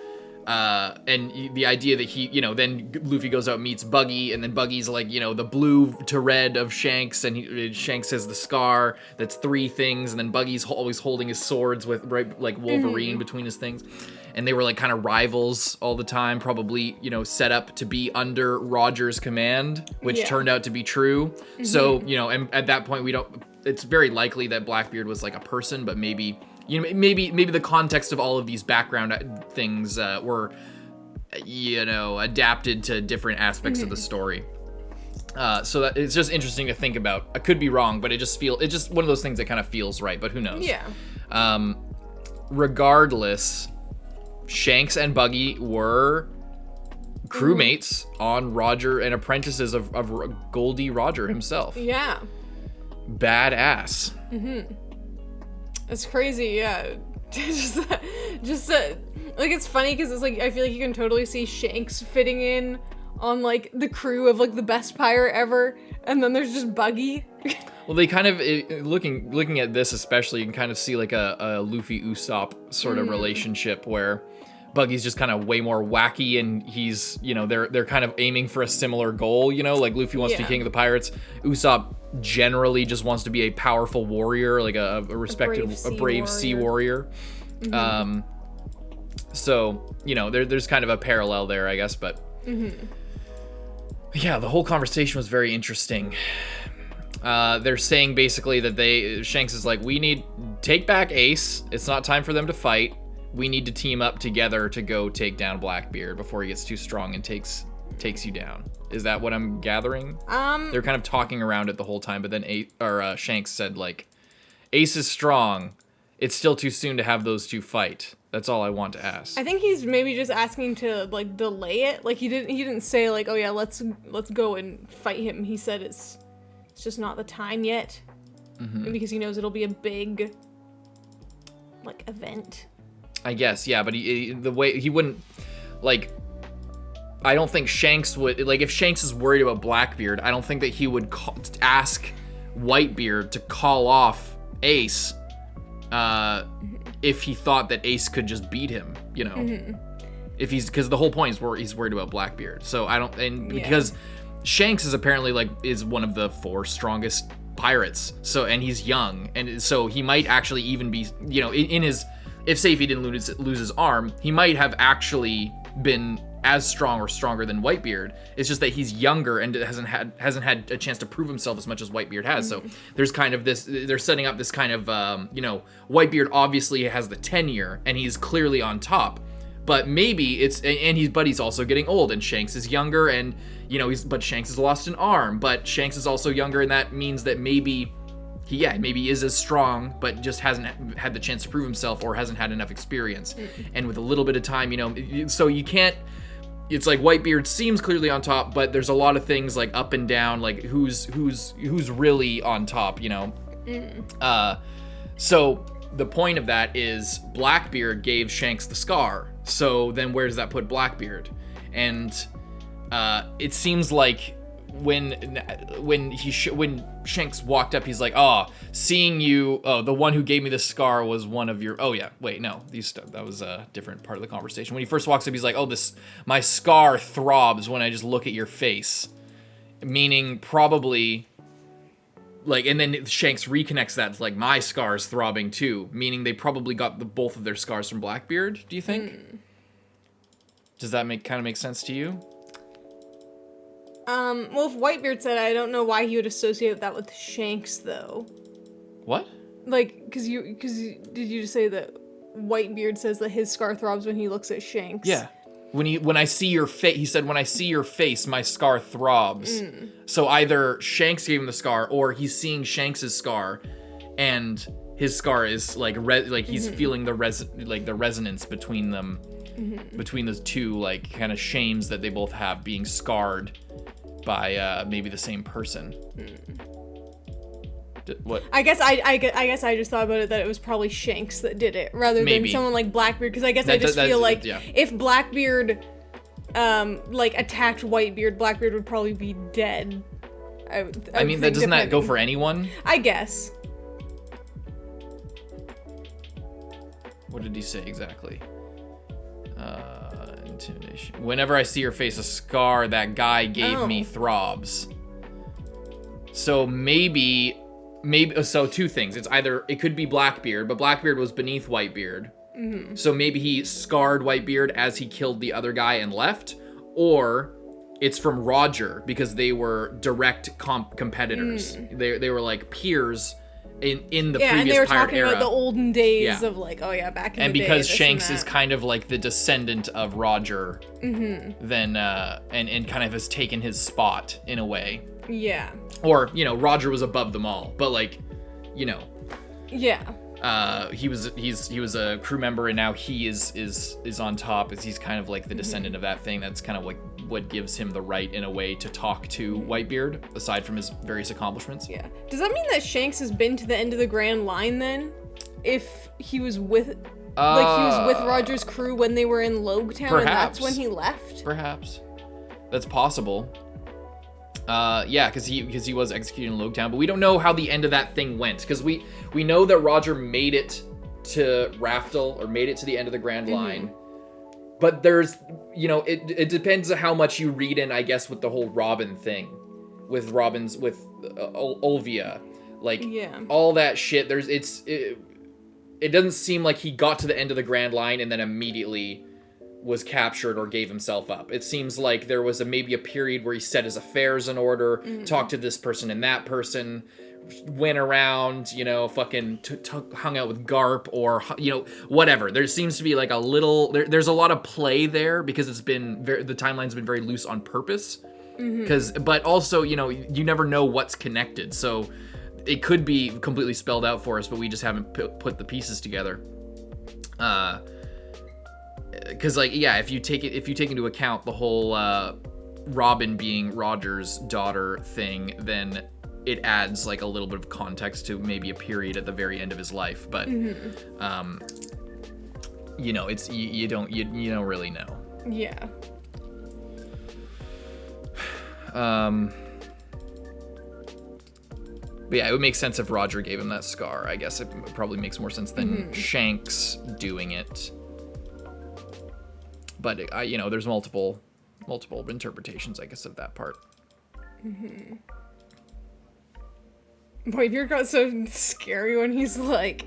and the idea that he, then Luffy goes out and meets Buggy, and then Buggy's like, the blue to red of Shanks, and Shanks has the scar that's 3 things, and then Buggy's always holding his swords with, right, like Wolverine between his things. And they were like kind of rivals all the time, probably, set up to be under Roger's command, which turned out to be true. So, and at that point it's very likely that Blackbeard was like a person, but maybe the context of all of these background things were, adapted to different aspects of the story. So that it's just interesting to think about. I could be wrong, but it's just one of those things that kind of feels right, but who knows? Yeah. regardless, Shanks and Buggy were crewmates on Roger and apprentices of Goldie Roger himself. Yeah. Badass. It's crazy, yeah. just like, it's funny because it's like, I feel like you can totally see Shanks fitting in on like the crew of like the best pirate ever, and then there's just Buggy. Well, they kind of, looking at this especially, you can kind of see like a Luffy Usopp sort of relationship where Buggy's just kind of way more wacky, and he's, you know, they're kind of aiming for a similar goal, you know, like Luffy wants to be king of the pirates. Usopp generally just wants to be a powerful warrior, like a respected, brave sea warrior. So, you know, there's kind of a parallel there, I guess, but yeah, the whole conversation was very interesting. They're saying basically that Shanks is like, take back Ace. It's not time for them to fight. We need to team up together to go take down Blackbeard before he gets too strong and takes you down. Is that what I'm gathering? They're kind of talking around it the whole time, but then Shanks said, like, Ace is strong. It's still too soon to have those two fight. That's all I want to ask. I think he's maybe just asking to like delay it. Like he didn't say like, oh yeah, let's go and fight him. He said it's just not the time yet. Because he knows it'll be a big like event. I guess, yeah, but the way he wouldn't, like, I don't think Shanks would, like, if Shanks is worried about Blackbeard, I don't think that he would ask Whitebeard to call off Ace if he thought that Ace could just beat him, you know? Because the whole point is he's worried about Blackbeard. So because Shanks is apparently, like, is one of the 4 strongest pirates, so, and he's young, and so he might actually even be, you know, in his, if say if he didn't lose his arm, he might have actually been as strong or stronger than Whitebeard. It's just that he's younger and hasn't had a chance to prove himself as much as Whitebeard has. So there's kind of this, they're setting up this kind of, you know, Whitebeard obviously has the tenure and he's clearly on top, but maybe it's, but he's also getting old, and Shanks is younger, and, you know, but Shanks has lost an arm, but Shanks is also younger, and that means that maybe he is as strong, but just hasn't had the chance to prove himself or hasn't had enough experience. And with a little bit of time, you know, so you can't, it's like Whitebeard seems clearly on top, but there's a lot of things like up and down, like who's really on top, you know? So the point of that is Blackbeard gave Shanks the scar. So then where does that put Blackbeard? And it seems like when Shanks walked up, he's like, seeing you, the one who gave me the scar was one of your, that was a different part of the conversation. When he first walks up, he's like, my scar throbs when I just look at your face. Meaning probably, like, and then Shanks reconnects that, it's like, my scar's throbbing too. Meaning they probably got both of their scars from Blackbeard, do you think? Does that kind of make sense to you? Well, if Whitebeard said, I don't know why he would associate that with Shanks, though. What? Like, did you just say that Whitebeard says that his scar throbs when he looks at Shanks? Yeah. When I see your face, he said, when I see your face, my scar throbs. So either Shanks gave him the scar, or he's seeing Shanks's scar, and his scar is like, he's feeling the resonance between them, between those two, like, kind of shames that they both have, being scarred by maybe the same person. What? I guess I just thought about it that it was probably Shanks that did it rather than someone like Blackbeard, because I guess I just feel like if Blackbeard like attacked Whitebeard, Blackbeard would probably be dead. I mean, doesn't that go for anyone? I guess. What did he say exactly? Intimidation. Whenever I see your face, a scar that guy gave me throbs. So maybe, so 2 things. It's either, it could be Blackbeard, but Blackbeard was beneath Whitebeard. So maybe he scarred Whitebeard as he killed the other guy and left, or it's from Roger, because they were direct competitors. They were like peers in the previous pirate era. Yeah, and they were talking about the olden days of like, back in the day. And because Shanks is kind of like the descendant of Roger, then and kind of has taken his spot in a way. Yeah. Or, you know, Roger was above them all, but like, you know. Yeah. he was a crew member, and now he is on top, as he's kind of like the descendant of that thing. That's kind of like what gives him the right in a way to talk to Whitebeard, aside from his various accomplishments. Yeah. Does that mean that Shanks has been to the end of the Grand Line then? If he was with he was with Roger's crew when they were in Logetown, and that's when he left? Perhaps. That's possible. Yeah, because he was executed in Logetown, but we don't know how the end of that thing went, because we know that Roger made it to Raftel, or made it to the end of the Grand Line, but there's, it depends on how much you read in, I guess, with the whole Robin thing, with Olvia, like, all that shit, it doesn't seem like he got to the end of the Grand Line and then immediately was captured or gave himself up. It seems like there was maybe a period where he set his affairs in order, talked to this person and that person, went around, fucking hung out with Garp, or, whatever. There seems to be like there's a lot of play there, because it's been the timeline's been very loose on purpose. But also, you never know what's connected. So it could be completely spelled out for us, but we just haven't put the pieces together. Because if you take into account the whole Robin being Roger's daughter thing, then it adds like a little bit of context to maybe a period at the very end of his life. But it's you don't really know. Yeah. But yeah, it would make sense if Roger gave him that scar. I guess it probably makes more sense than Shanks doing it. But there's multiple interpretations, I guess, of that part. Whitebeard got so scary when he's like,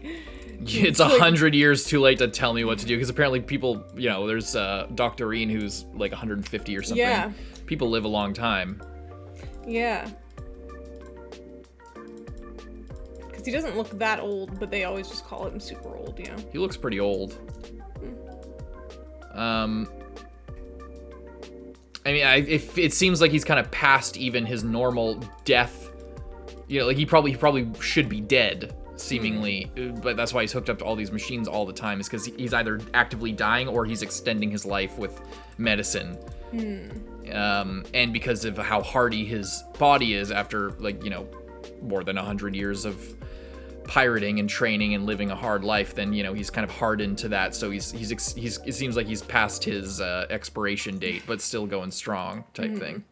it's 100 years too late to tell me what to do, because apparently people, there's Dr. Reen, who's like 150 or something. Yeah. People live a long time. Yeah. Because he doesn't look that old, but they always just call him super old, He looks pretty old. It seems like he's kind of past even his normal death. Like he probably should be dead, seemingly, but that's why he's hooked up to all these machines all the time, is because he's either actively dying or he's extending his life with medicine. And because of how hardy his body is after, more than 100 years of pirating and training and living a hard life, then he's kind of hardened to that. So he's it seems like he's past his expiration date, but still going strong type thing.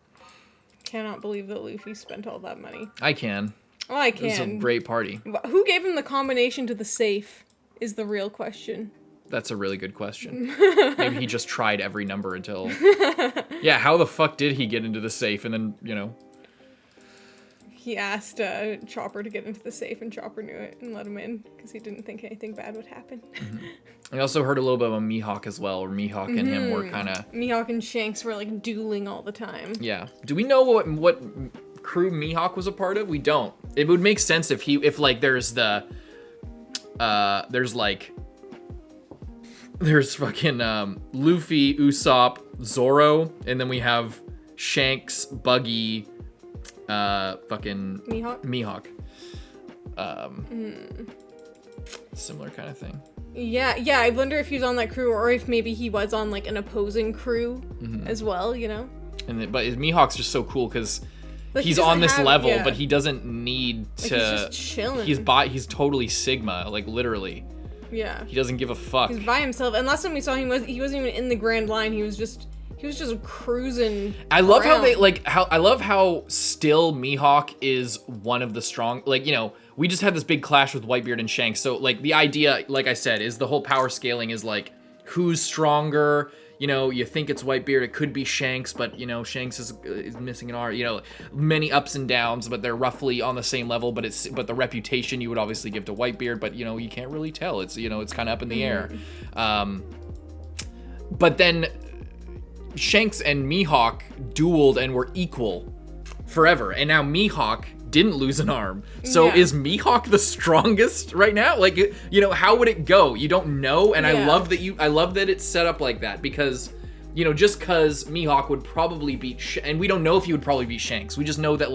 Cannot believe that Luffy spent all that money. I can. Oh, I can. It's a great party. Who gave him the combination to the safe is the real question. That's a really good question. Maybe he just tried every number until... Yeah, how the fuck did he get into the safe? And then, He asked Chopper to get into the safe, and Chopper knew it and let him in, because he didn't think anything bad would happen. I also heard a little bit about Mihawk as well, where Mihawk and him were kind of... Mihawk and Shanks were, dueling all the time. Yeah. Do we know what crew Mihawk was a part of? We don't. It would make sense if there's the... There's fucking Luffy, Usopp, Zoro, and then we have Shanks, Buggy, fucking Mihawk. Similar kind of thing. Yeah, I wonder if he's on that crew, or if maybe he was on an opposing crew as well, But Mihawk's just so cool because he's on this level, but he doesn't need to. He's just chilling. He's totally Sigma, literally. Yeah. He doesn't give a fuck. He's by himself, and last time we saw him, he wasn't even in the Grand Line. He was just cruising. I love around. I love how still Mihawk is one of the strong. We just had this big clash with Whitebeard and Shanks. So the idea, like I said, is the whole power scaling is who's stronger. You think it's Whitebeard, it could be Shanks, but Shanks is missing an R. Many ups and downs, but they're roughly on the same level. But the reputation you would obviously give to Whitebeard, but you can't really tell. It's it's kind of up in the air. But then Shanks and Mihawk dueled and were equal forever, and now Mihawk didn't lose an arm. So is Mihawk the strongest right now? How would it go? You don't know, and I love that it's set up like that, because just because Mihawk would probably beat and we don't know if he would probably beat Shanks. We just know that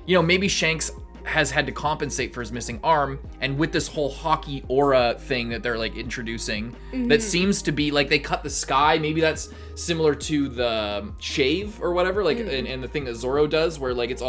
maybe Shanks has had to compensate for his missing arm, and with this whole hockey aura thing that they're like introducing, that seems to be like they cut the sky. Maybe that's similar to the shave or whatever, like and the thing that Zoro does, where like it's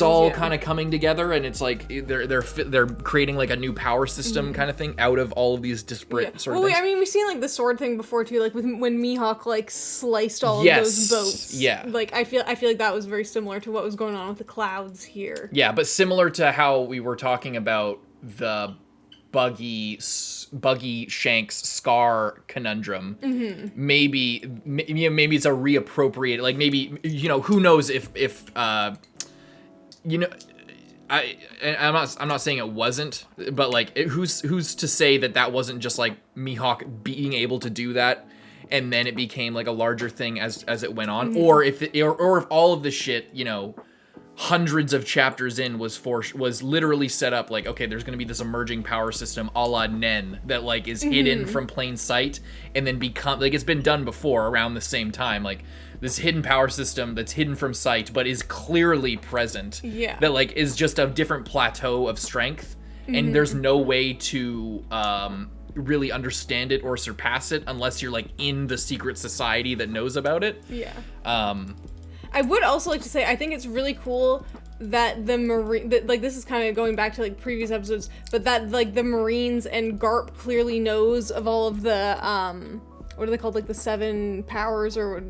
all kind of coming together, and it's like they're creating like a new power system kind of thing out of all of these disparate sort of things. I mean, we've seen like the sword thing before too, like when Mihawk like sliced all of those boats. Yeah. Like I feel like that was very similar to what was going on with the clouds here. Yeah, but similar to how we were talking about the Buggy Shanks Scar conundrum. Maybe it's a reappropriate, like maybe, you know, who knows if you know, I'm not saying it wasn't, but like who's to say that wasn't just like Mihawk being able to do that, and then it became like a larger thing as it went on, or if all of the shit, you know, hundreds of chapters in was literally set up like, okay, there's gonna be this emerging power system a la Nen that like is hidden from plain sight, and then become like, it's been done before around the same time, like this hidden power system that's hidden from sight but is clearly present, that like is just a different plateau of strength, and there's no way to really understand it or surpass it unless you're like in the secret society that knows about it. I would also like to say, I think it's really cool that the like this is kind of going back to like previous episodes, but that like the Marines and Garp clearly knows of all of the what are they called, like the 7 powers or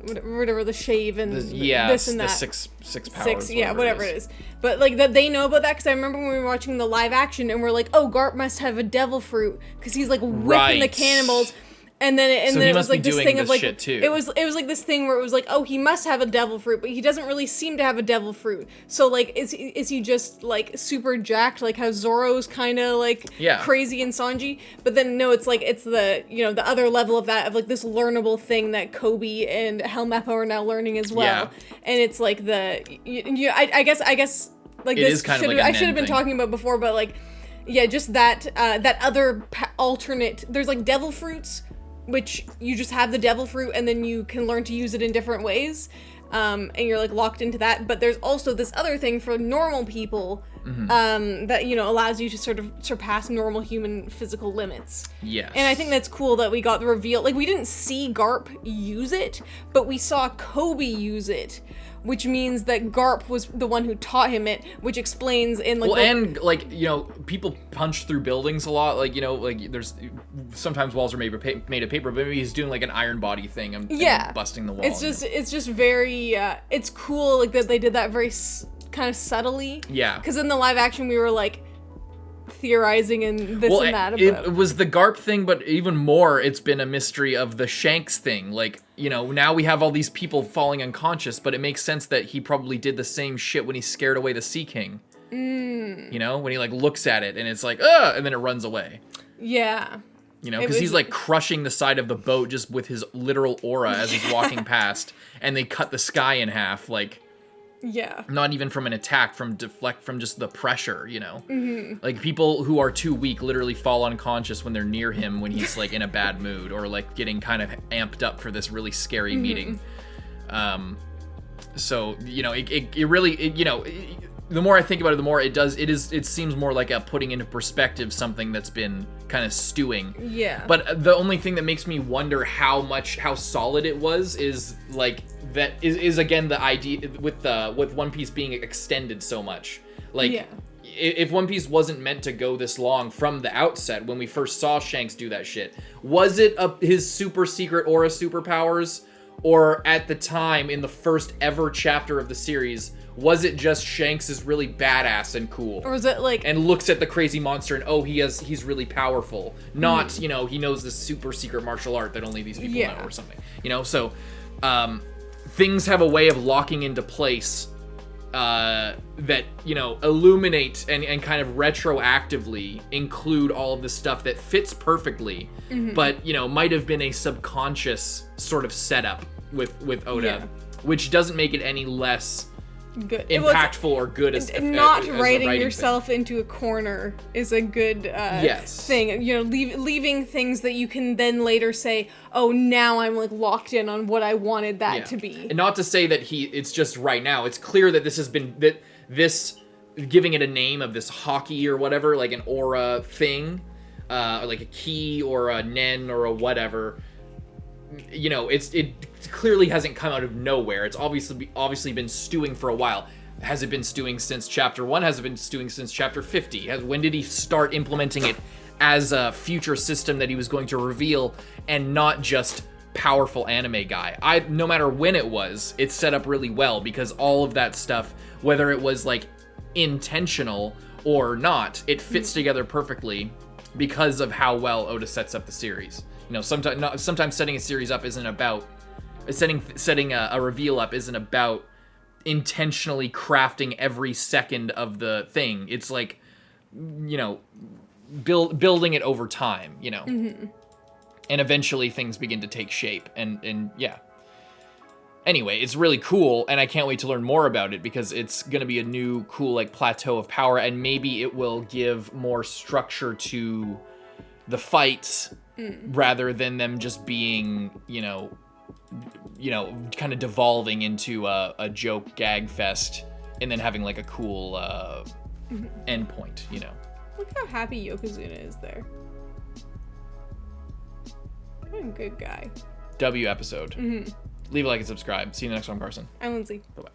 whatever, the shave and this and that, the six powers, whatever it is. But like that they know about that, because I remember when we were watching the live action and we're like, oh, Garp must have a devil fruit because he's like whipping the cannonballs. And then it was like this thing of like it was like this thing where it was like, oh, he must have a devil fruit, but he doesn't really seem to have a devil fruit. So like is he just like super jacked, like how Zoro's kind of like crazy in Sanji? But then no, it's like it's the, you know, the other level of that, of like this learnable thing that Kobe and Helmeppo are now learning as well. And it's like the I guess like this I should have been talking about before, but like just that that other alternate, there's like devil fruits, which you just have the devil fruit and then you can learn to use it in different ways, and you're like locked into that. But there's also this other thing for normal people that, you know, allows you to sort of surpass normal human physical limits. And I think that's cool that we got the reveal. Like, we didn't see Garp use it, but we saw Kobe use it, which means that Garp was the one who taught him it, which explains in like... Well, and like, you know, people punch through buildings a lot. Like, you know, like there's sometimes walls are made of paper, but maybe he's doing like an iron body thing and busting the wall. It's just very, it's cool like that they did that very kind of subtly. Because in the live action we were like theorizing and this and that about. It was the Garp thing, but even more, it's been a mystery of the Shanks thing. Like, you know, now we have all these people falling unconscious, but it makes sense that he probably did the same shit when he scared away the Sea King. You know, when he like looks at it and it's like, and then it runs away. You know, because he's like crushing the side of the boat just with his literal aura as he's walking past, and they cut the sky in half, like... Not even from an attack, from just the pressure, you know? Like, people who are too weak literally fall unconscious when they're near him when he's, like, in a bad mood, or, like, getting kind of amped up for this really scary meeting. So, you know, it really, you know... The more I think about it, the more it seems more like a putting into perspective something that's been kind of stewing. But the only thing that makes me wonder how solid it was is like that is again the idea with One Piece being extended so much. Like if One Piece wasn't meant to go this long from the outset when we first saw Shanks do that shit, was it his super secret aura superpowers, or at the time in the first ever chapter of the series, was it just Shanks is really badass and cool? Or was it like... And looks at the crazy monster and, he's really powerful. Not, you know, he knows this super secret martial art that only these people know or something. You know, so things have a way of locking into place that, you know, illuminate and kind of retroactively include all of the stuff that fits perfectly, but, you know, might have been a subconscious sort of setup with Oda, which doesn't make it any less... good, impactful or good as not writing yourself into a corner is a good thing. You know, leaving things that you can then later say, oh, now I'm like locked in on what I wanted that to be. And not to say that it's just right now. It's clear that this giving it a name of this hockey or whatever, like an aura thing, or like a key or a nen or a whatever. You know, it clearly hasn't come out of nowhere. It's obviously been stewing for a while. Has it been stewing since chapter 1? Has it been stewing since chapter 50? When did he start implementing it as a future system that he was going to reveal, and not just powerful anime guy? No matter when it was, it's set up really well, because all of that stuff, whether it was like intentional or not, it fits together perfectly because of how well Oda sets up the series. You know, sometimes setting a series up isn't about setting a reveal up isn't about intentionally crafting every second of the thing. It's like, you know, building it over time, you know. Mm-hmm. And eventually things begin to take shape, and yeah. Anyway, it's really cool, and I can't wait to learn more about it, because it's going to be a new cool like plateau of power, and maybe it will give more structure to the fights rather than them just being, you know, kind of devolving into a joke gag fest and then having like a cool end point, you know. Look how happy Yokozuna is there. What a good guy. W episode. Mm-hmm. Leave a like and subscribe. See you in the next one, Carson. I'm Lindsay. Bye-bye.